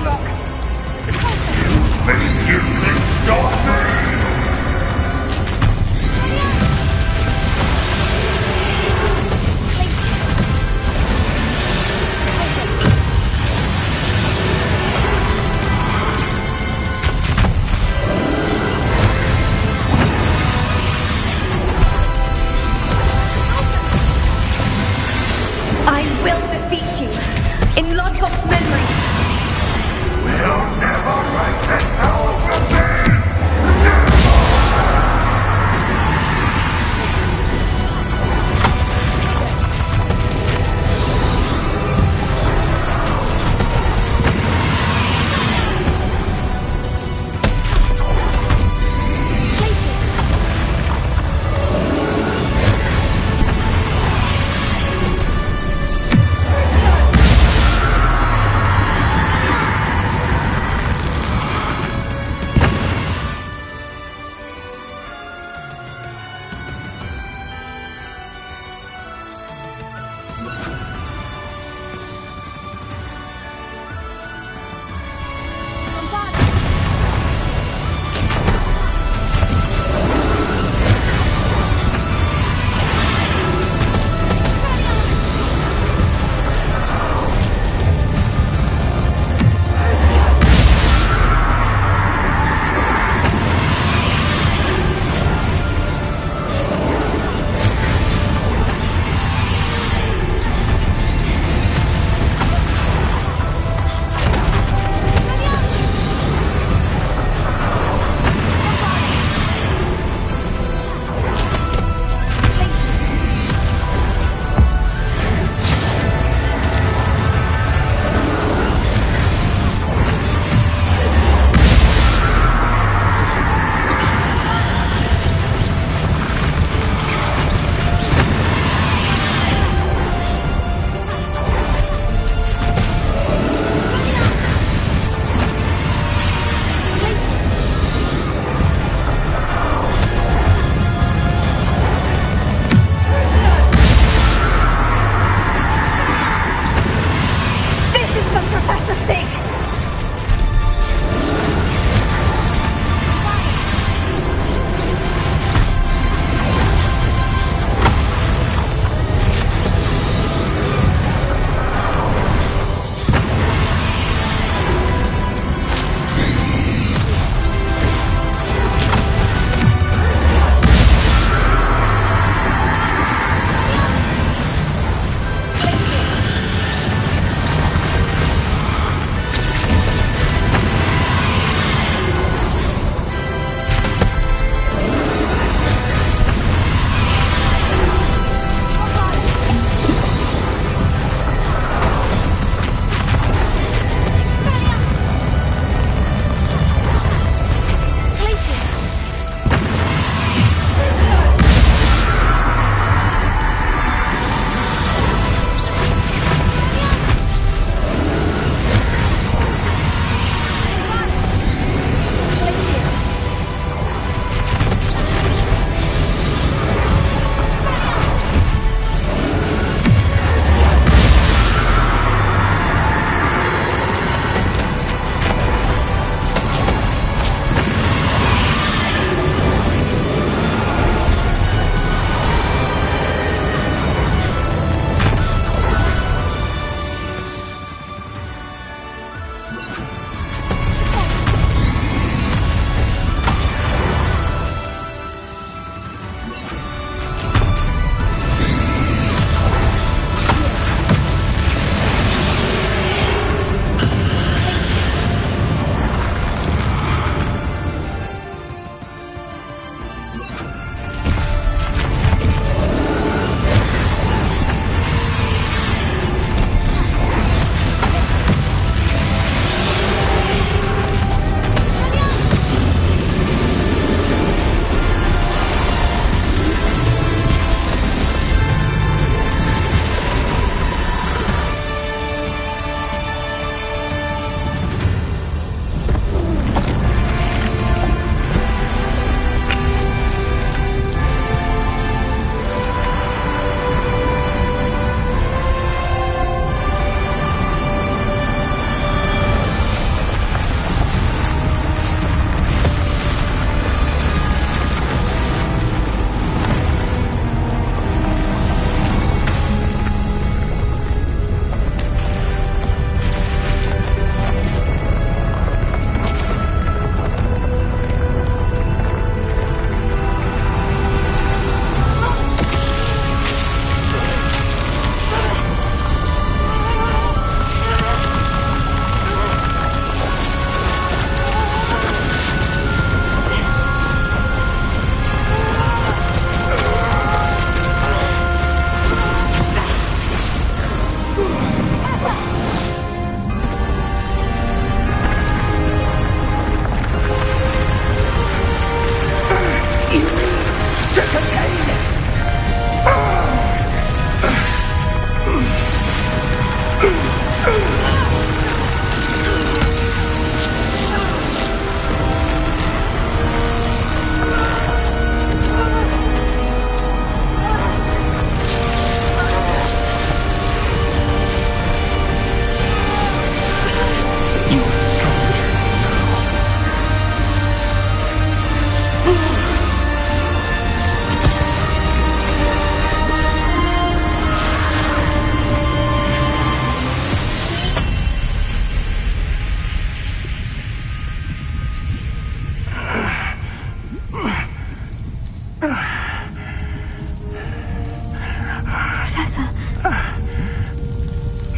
Ranrock! You think you can stop me? I will defeat you in Lodgok's memory. We'll never break this power from me!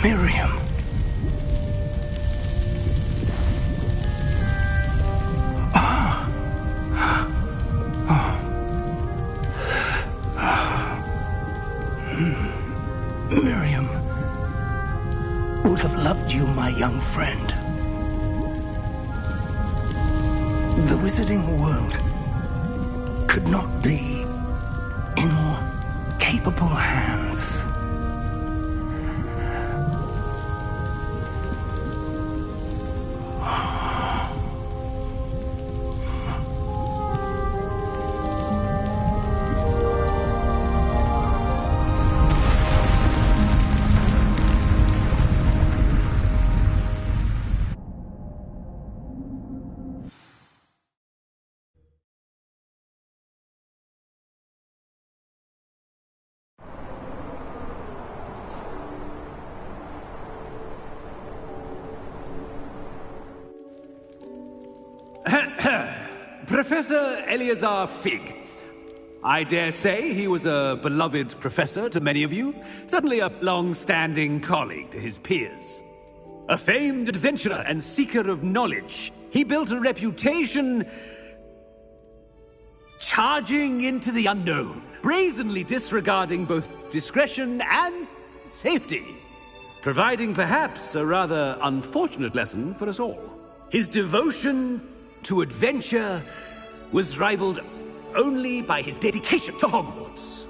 Miriam. Miriam would have loved you, my young friend. The wizarding world could not be in more capable hands. Professor Eleazar Fig. I dare say he was a beloved professor to many of you, certainly a long-standing colleague to his peers. A famed adventurer and seeker of knowledge, he built a reputation charging into the unknown, brazenly disregarding both discretion and safety, providing perhaps a rather unfortunate lesson for us all. His devotion to adventure was rivaled only by his dedication to Hogwarts.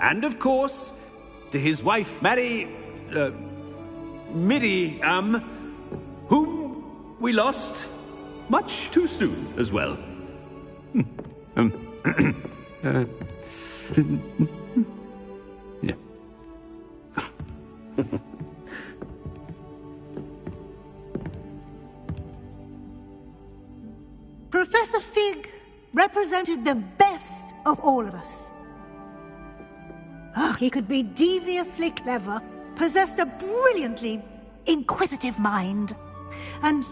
And of course, to his wife, Miriam, whom we lost much too soon as well. Yeah. Professor Fig represented the best of all of us. He could be deviously clever, possessed a brilliantly inquisitive mind, and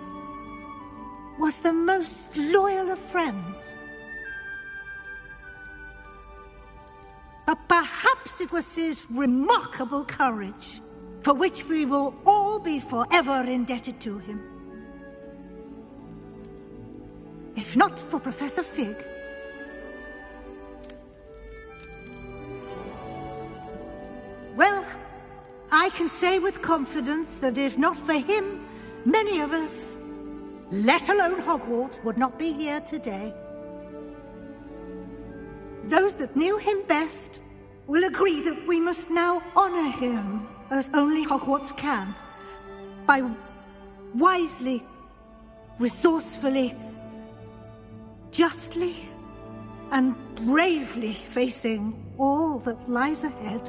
was the most loyal of friends. But perhaps it was his remarkable courage, for which we will all be forever indebted to him. If not for Professor Fig, well, I can say with confidence that if not for him, many of us, let alone Hogwarts, would not be here today. Those that knew him best will agree that we must now honor him as only Hogwarts can, by wisely, resourcefully, justly and bravely facing all that lies ahead.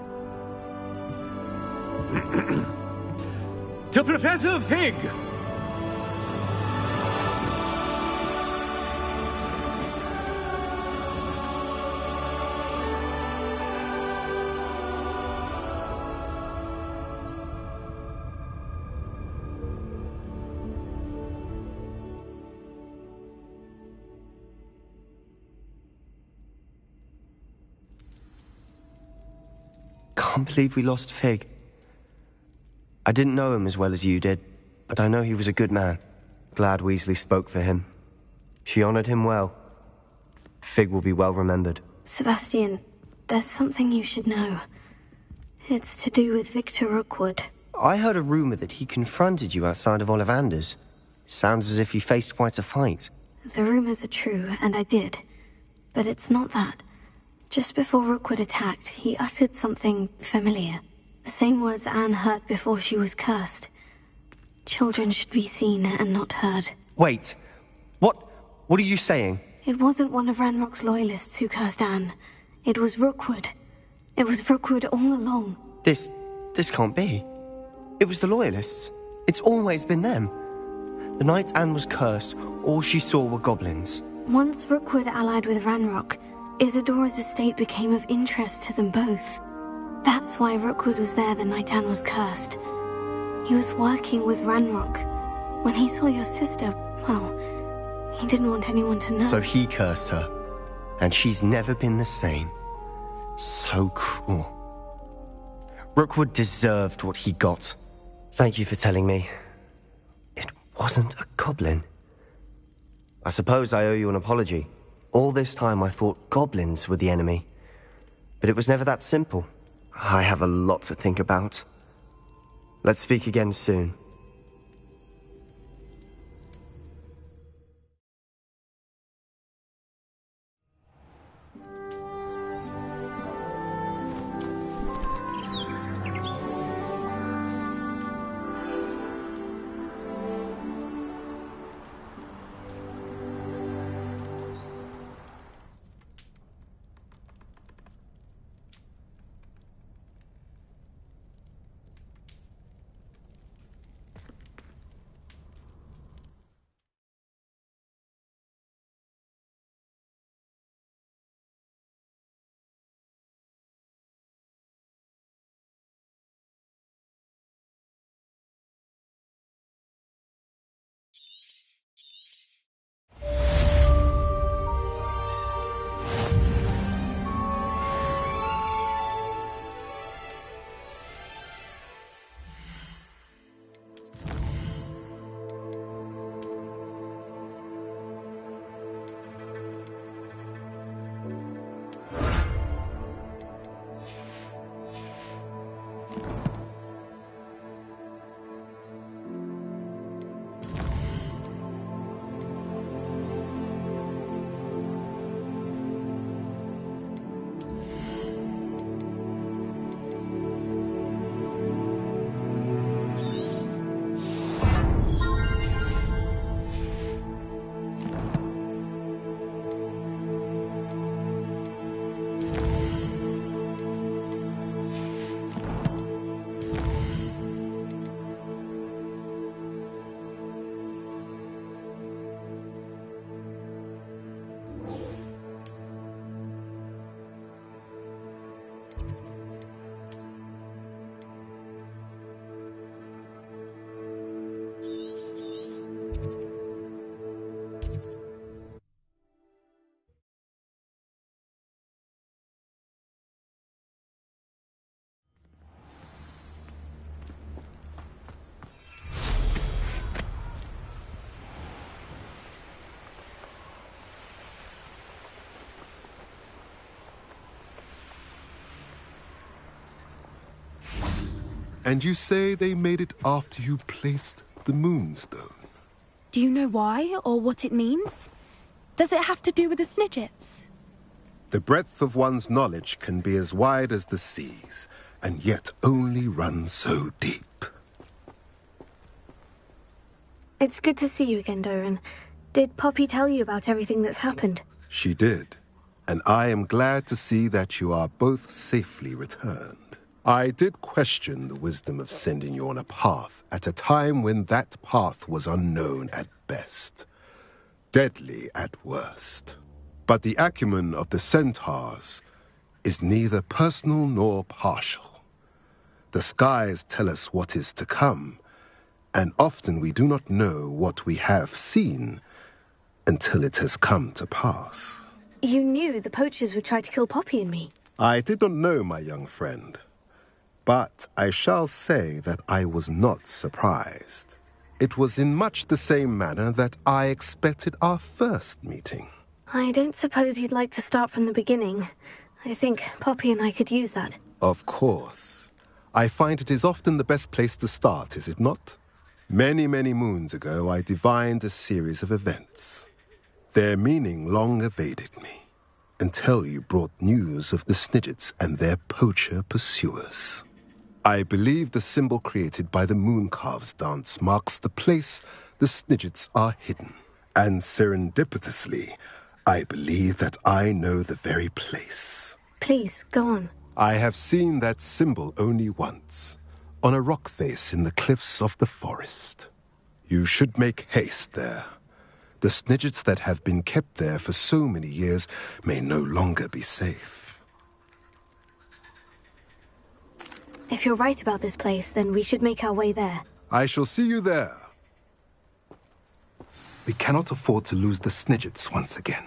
To Professor Fig! Can't believe we lost Fig. I didn't know him as well as you did, but I know he was a good man. Glad Weasley spoke for him. She honored him well. Fig will be well remembered. Sebastian, there's something you should know. It's to do with Victor Rookwood. I heard a rumor that he confronted you outside of Ollivander's. Sounds as if you faced quite a fight. The rumors are true, and I did. But it's not that. Just before Rookwood attacked, he uttered something familiar. The same words Anne heard before she was cursed. Children should be seen and not heard. Wait. What are you saying? It wasn't one of Ranrock's loyalists who cursed Anne. It was Rookwood. It was Rookwood all along. This can't be. It was the loyalists. It's always been them. The night Anne was cursed, all she saw were goblins. Once Rookwood allied with Ranrock, Isadora's estate became of interest to them both. That's why Rookwood was there the night Anne was cursed. He was working with Ranrock. When he saw your sister, well, he didn't want anyone to know. So he cursed her. And she's never been the same. So cruel. Rookwood deserved what he got. Thank you for telling me. It wasn't a goblin. I suppose I owe you an apology. All this time I thought goblins were the enemy. But it was never that simple. I have a lot to think about. Let's speak again soon. And you say they made it after you placed the moonstone? Do you know why, or what it means? Does it have to do with the Snidgets? The breadth of one's knowledge can be as wide as the seas, and yet only run so deep. It's good to see you again, Doran. Did Poppy tell you about everything that's happened? She did, and I am glad to see that you are both safely returned. I did question the wisdom of sending you on a path at a time when that path was unknown at best, deadly at worst. But the acumen of the centaurs is neither personal nor partial. The skies tell us what is to come, and often we do not know what we have seen until it has come to pass. You knew the poachers would try to kill Poppy and me. I did not know, my young friend. But I shall say that I was not surprised. It was in much the same manner that I expected our first meeting. I don't suppose you'd like to start from the beginning. I think Poppy and I could use that. Of course. I find it is often the best place to start, is it not? Many, many moons ago, I divined a series of events. Their meaning long evaded me, until you brought news of the Snidgets and their poacher pursuers. I believe the symbol created by the Mooncalves dance marks the place the Snidgets are hidden. And serendipitously, I believe that I know the very place. Please, go on. I have seen that symbol only once, on a rock face in the cliffs of the forest. You should make haste there. The Snidgets that have been kept there for so many years may no longer be safe. If you're right about this place, then we should make our way there. I shall see you there. We cannot afford to lose the Snidgets once again.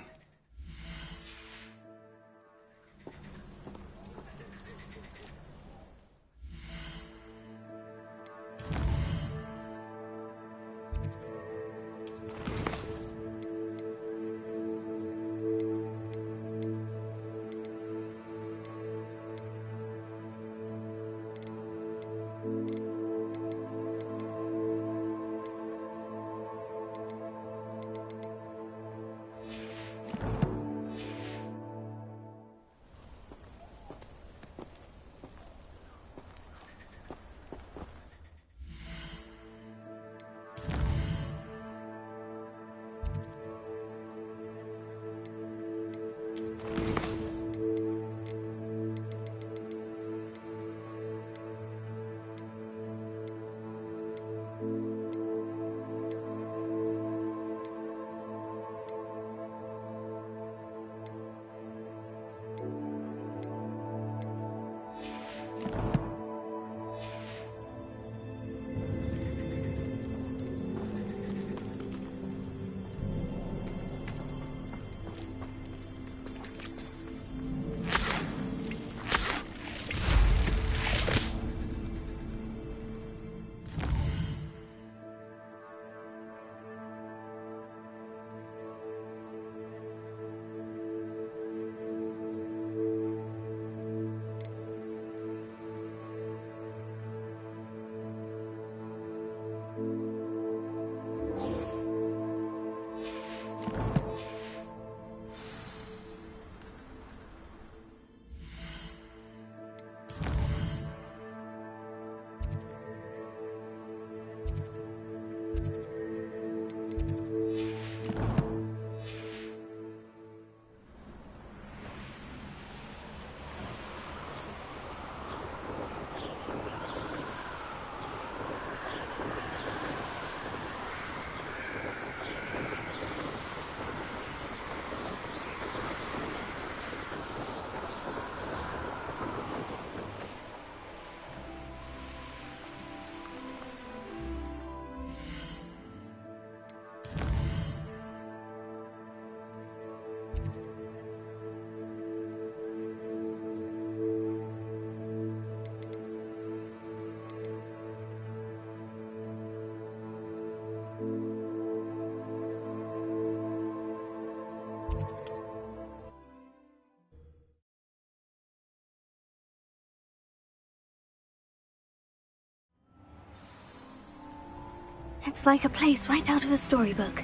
It's like a place right out of a storybook.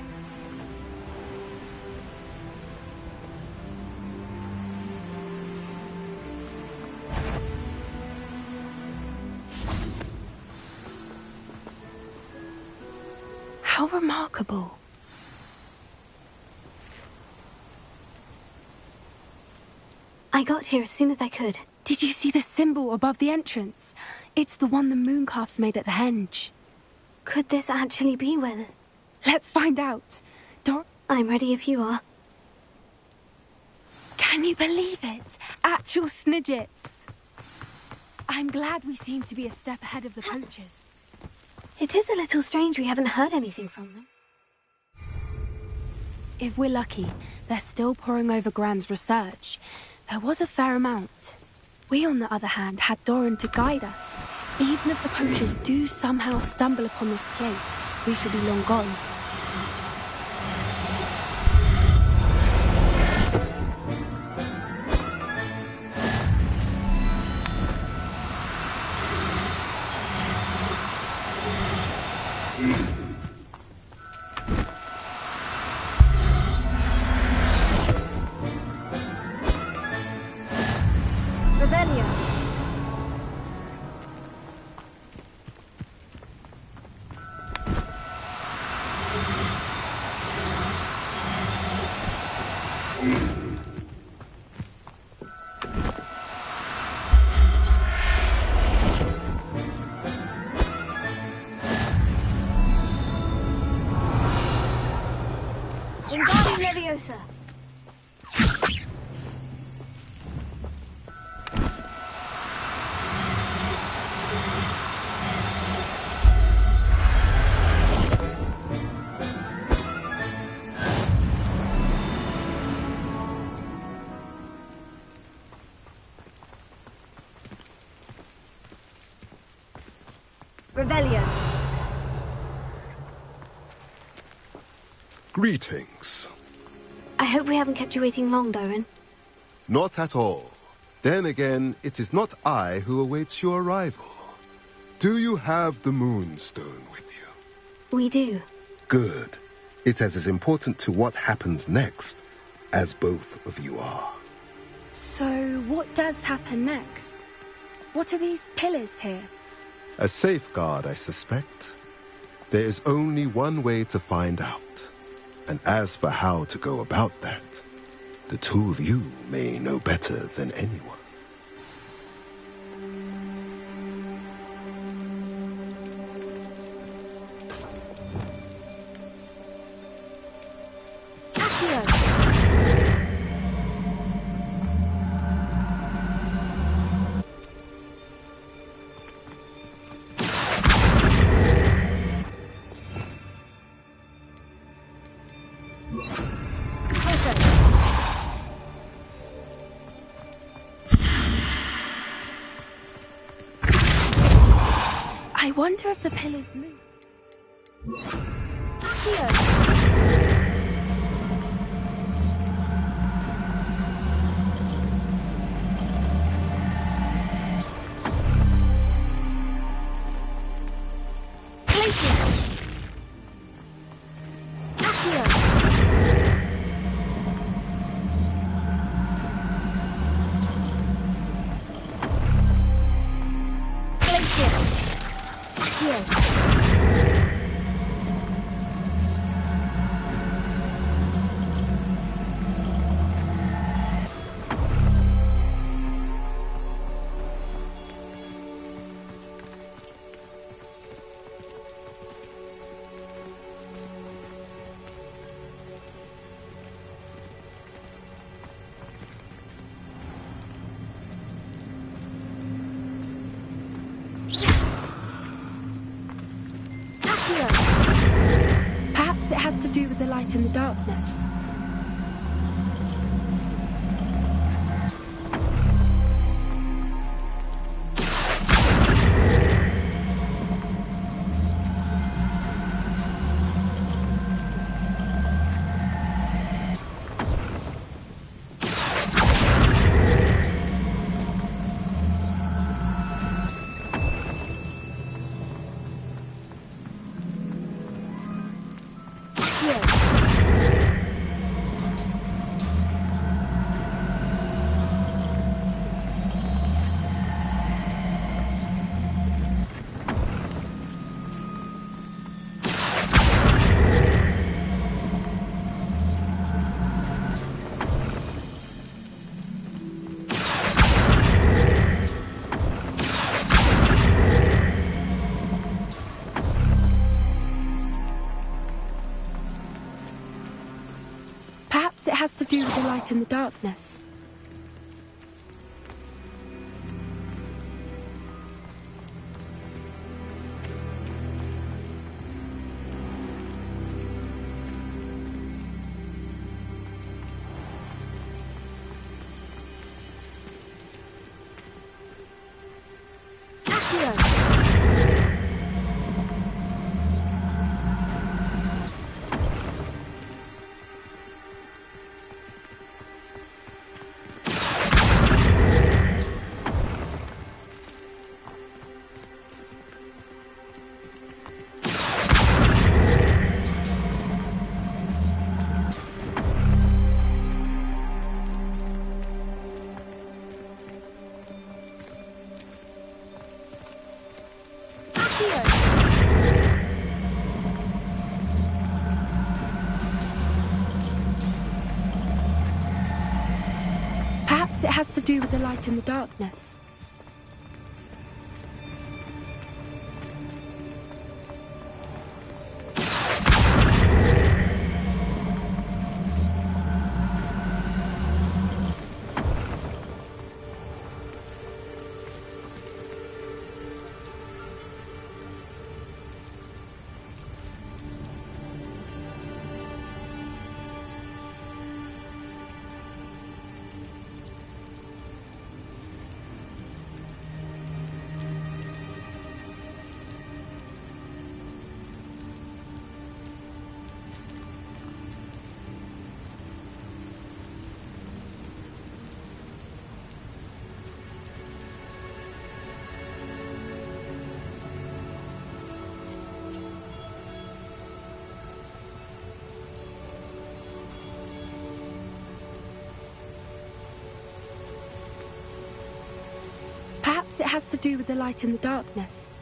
How remarkable. I got here as soon as I could. Did you see the symbol above the entrance? It's the one the mooncalfs made at the henge. Could this actually be where this... Let's find out. I'm ready if you are. Can you believe it? Actual Snidgets. I'm glad we seem to be a step ahead of the poachers. It is a little strange we haven't heard anything from them. If we're lucky, they're still poring over Gran's research. There was a fair amount. We, on the other hand, had Doran to guide us. Even if the poachers do somehow stumble upon this place, we shall be long gone. Leviosa. Revelio. Greetings. I hope we haven't kept you waiting long, Doran. Not at all. Then again, it is not I who awaits your arrival. Do you have the Moonstone with you? We do. Good. It is as important to what happens next as both of you are. So, what does happen next? What are these pillars here? A safeguard, I suspect. There is only one way to find out. And as for how to go about that, the two of you may know better than anyone. I wonder if the pillars move. Perhaps it has to do with the light in the darkness. has to do with the light and the darkness. Perhaps it has to do with the light and the darkness. Perhaps it has to do with the light and the darkness.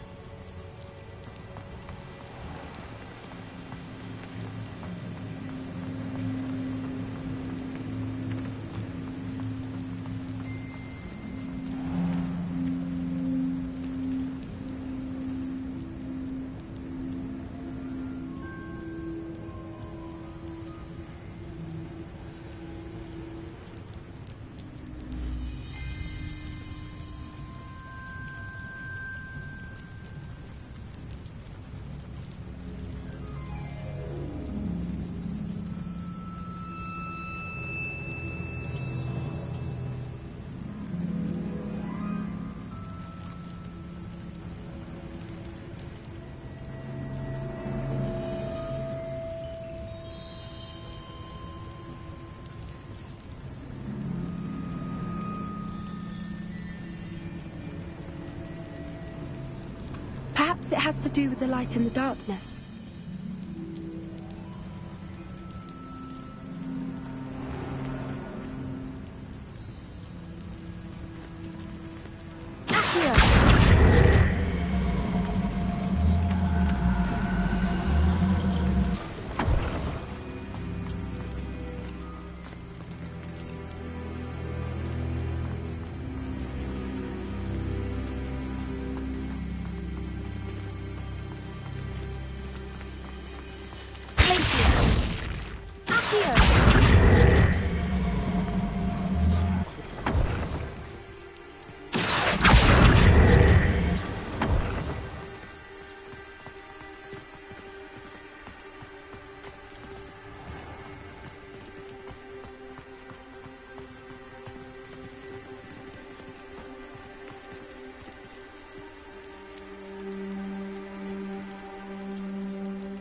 Perhaps it has to do with the light and the darkness.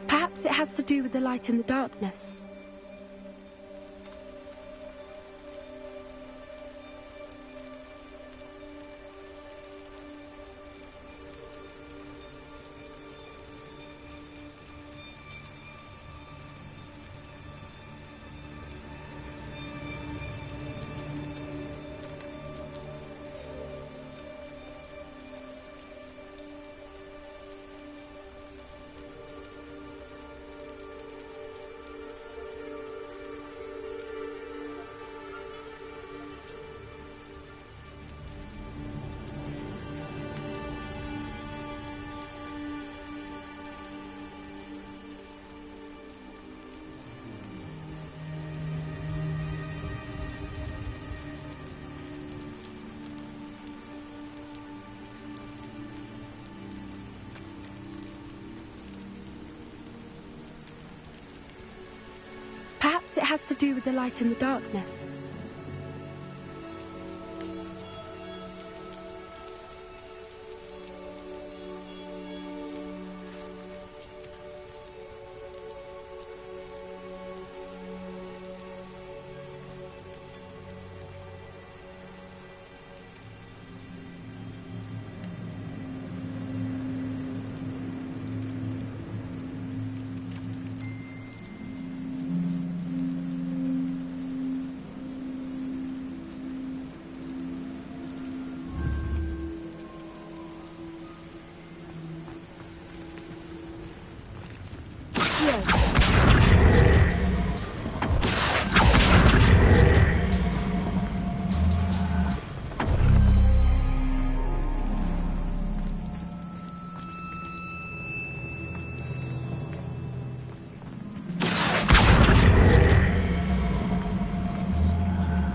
Perhaps it has to do with the light and the darkness. Perhaps it has to do with the light and the darkness.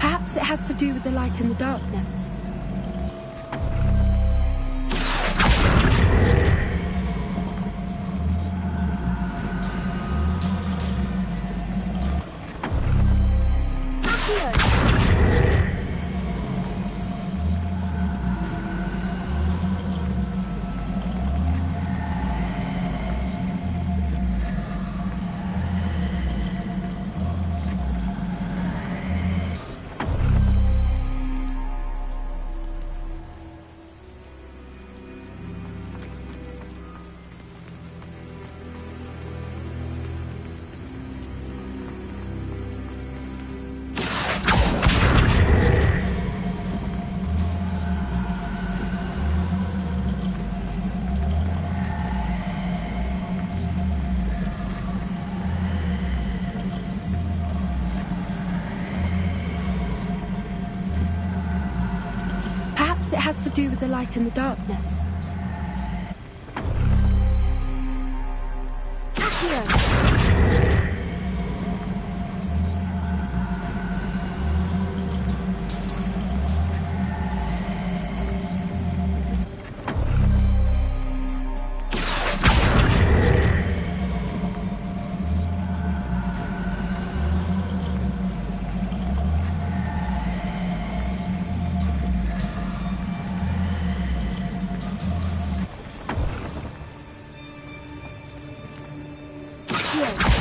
Perhaps it has to do with the light and the darkness. It has to do with the light and the darkness. Yes.